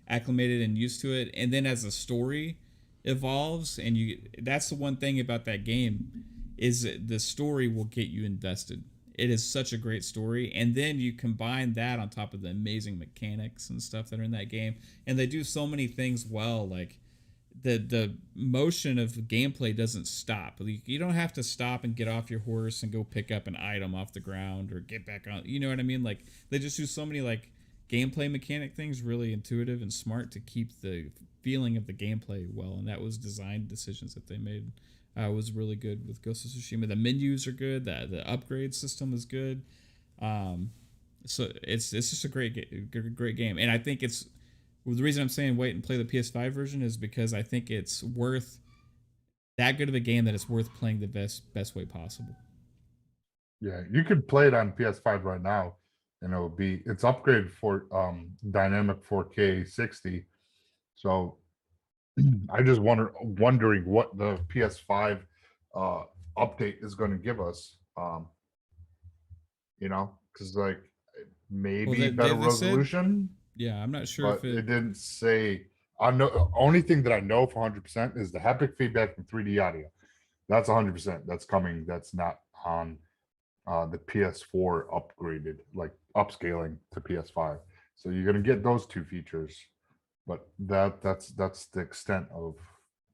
acclimated and used to it. And then as the story evolves, and that's the one thing about that game, is the story will get you invested. It is such a great story, and then you combine that on top of the amazing mechanics and stuff that are in that game, and they do so many things well. Like the motion of gameplay doesn't stop. You don't have to stop and get off your horse and go pick up an item off the ground or get back on. You know what I mean? Like, they just do so many like gameplay mechanic things really intuitive and smart to keep the feeling of the gameplay well, and that was design decisions that they made. Was really good with Ghost of Tsushima. The menus are good. The upgrade system is good. So it's just a great game. And I think the reason I'm saying wait and play the PS5 version is because I think it's worth that good of a game that it's worth playing the best way possible. Yeah, you could play it on PS5 right now, and it's upgraded for dynamic 4K 60. So I just wondering what the PS5 update is going to give us. Because like maybe better resolution. Yeah, I'm not sure if it didn't say. I know only thing that I know for 100% is the haptic feedback from 3D audio. That's 100%. That's coming. That's not on the PS4 upgraded, like upscaling to PS5. So you're gonna get those two features, but that's the extent of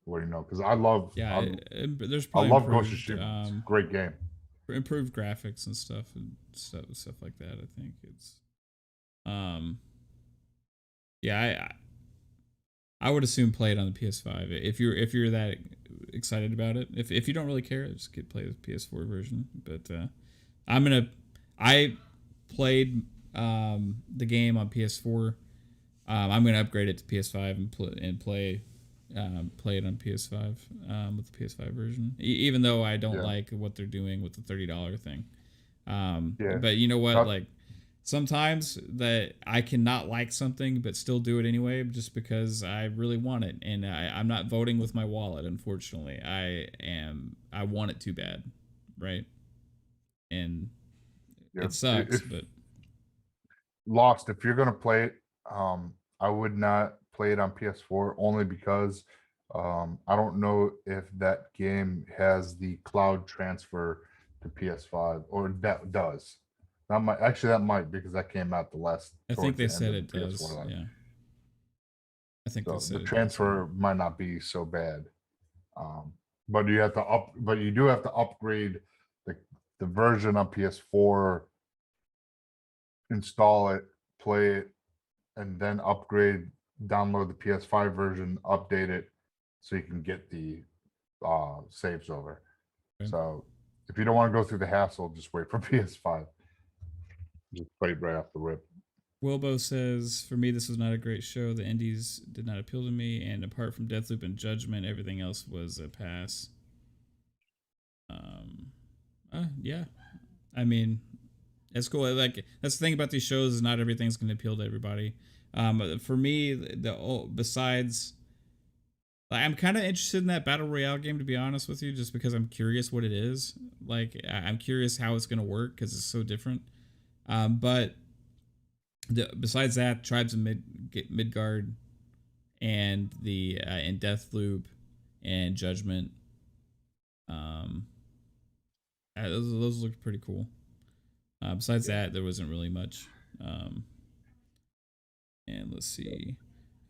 what you know. Because I love there's I probably love Ghost of improved, Tsushima. It's a great game. improved graphics and stuff like that. I think it's I would assume play it on the PS5 if you're that excited about it. If you don't really care, just play the PS4 version. But I played the game on PS4. I'm gonna upgrade it to PS5 and play it on PS5 with the PS5 version. Even though I don't like what they're doing with the $30 thing. But you know what? Like sometimes that I cannot like something but still do it anyway just because I really want it, and I'm not voting with my wallet. Unfortunately, I want it too bad, right? And it sucks, but Lost. If you're gonna play it, I would not play it on PS4 only because I don't know if that game has the cloud transfer to PS5 or that does. That might because that came out the last. I think they said it does. Yeah. I think so the transfer might not be so bad, but you have to But you do have to upgrade the version on PS4, install it, play it, and then upgrade. Download the PS5 version, update it, so you can get the saves over. Okay. So if you don't want to go through the hassle, just wait for PS5. Just play it right off the rip. Wilbo says, for me, this was not a great show. The indies did not appeal to me, and apart from Deathloop and Judgment, everything else was a pass. Yeah. I mean, it's cool. Like, that's the thing about these shows is not everything's going to appeal to everybody. For me, besides, I'm kind of interested in that Battle Royale game, to be honest with you, just because I'm curious what it is. Like, I'm curious how it's going to work because it's so different. But besides that, Tribes of Midgard and and Deathloop and Judgment, those looked pretty cool. Besides that, there wasn't really much. And let's see.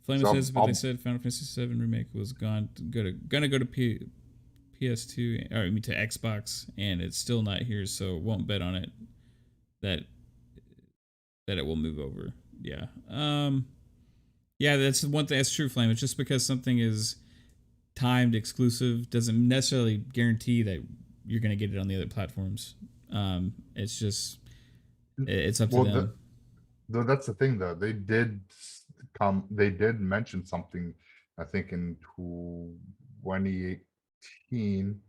Flamish says, but they said Final Fantasy VII Remake was gonna go to PS2 or to Xbox, and it's still not here, so won't bet on it that it will move over. Yeah. Yeah, that's one thing. That's true, Flame. It's just because something is timed exclusive doesn't necessarily guarantee that you're gonna get it on the other platforms. It's just it's up to them. Though that's the thing, though. They did mention something, I think in 2018,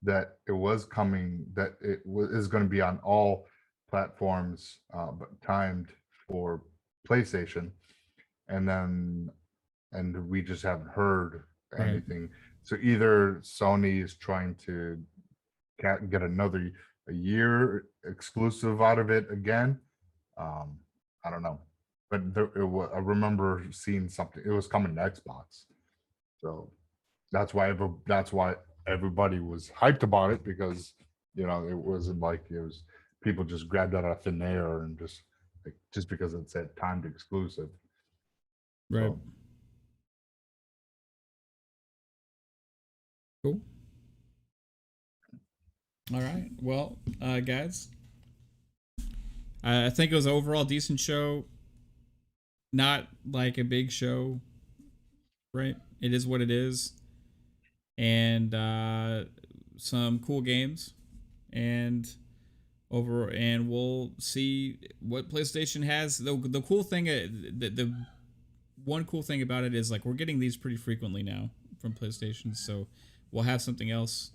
that it was coming, that is going to be on all platforms, but timed for PlayStation, and we just haven't heard anything. So either Sony is trying to get a year exclusive out of it again. I don't know, but I remember seeing something. It was coming to Xbox, so that's why everybody was hyped about it, because it wasn't like it was people just grabbed that out of thin air and just because it said timed exclusive. Right. So. Cool. All right. Well, guys. I think it was an overall decent show. Not like a big show, right? It is what it is. And some cool games. And we'll see what PlayStation has. The cool thing, the one cool thing about it is, like, we're getting these pretty frequently now from PlayStation. So we'll have something else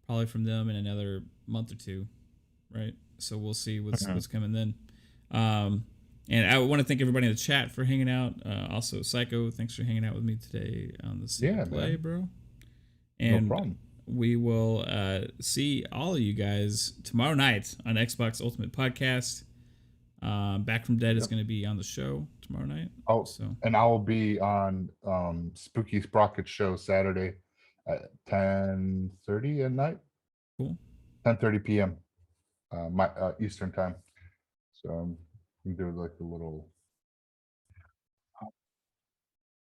probably from them in another month or two, right? So we'll see what's coming then. And I want to thank everybody in the chat for hanging out. Also, Psycho, thanks for hanging out with me today on the play, bro. And no problem. We will see all of you guys tomorrow night on Xbox Ultimate Podcast. Back from Dead is going to be on the show tomorrow night. And I will be on Spooky Sprocket show Saturday at 10:30 at night. Cool. 10:30 p.m. My Eastern time. So we do like a little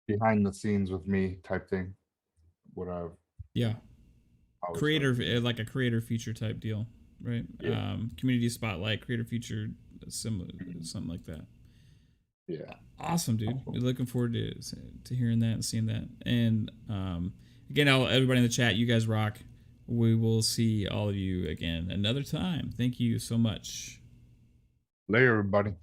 behind the scenes with me type thing. What I've creator, like a creator feature type deal, right? Yeah. Community spotlight, creator feature, similar, something like that. Yeah. Awesome, dude. We're looking forward to hearing that and seeing that. And again, everybody in the chat, you guys rock. We will see all of you again another time. Thank you so much. Later, everybody.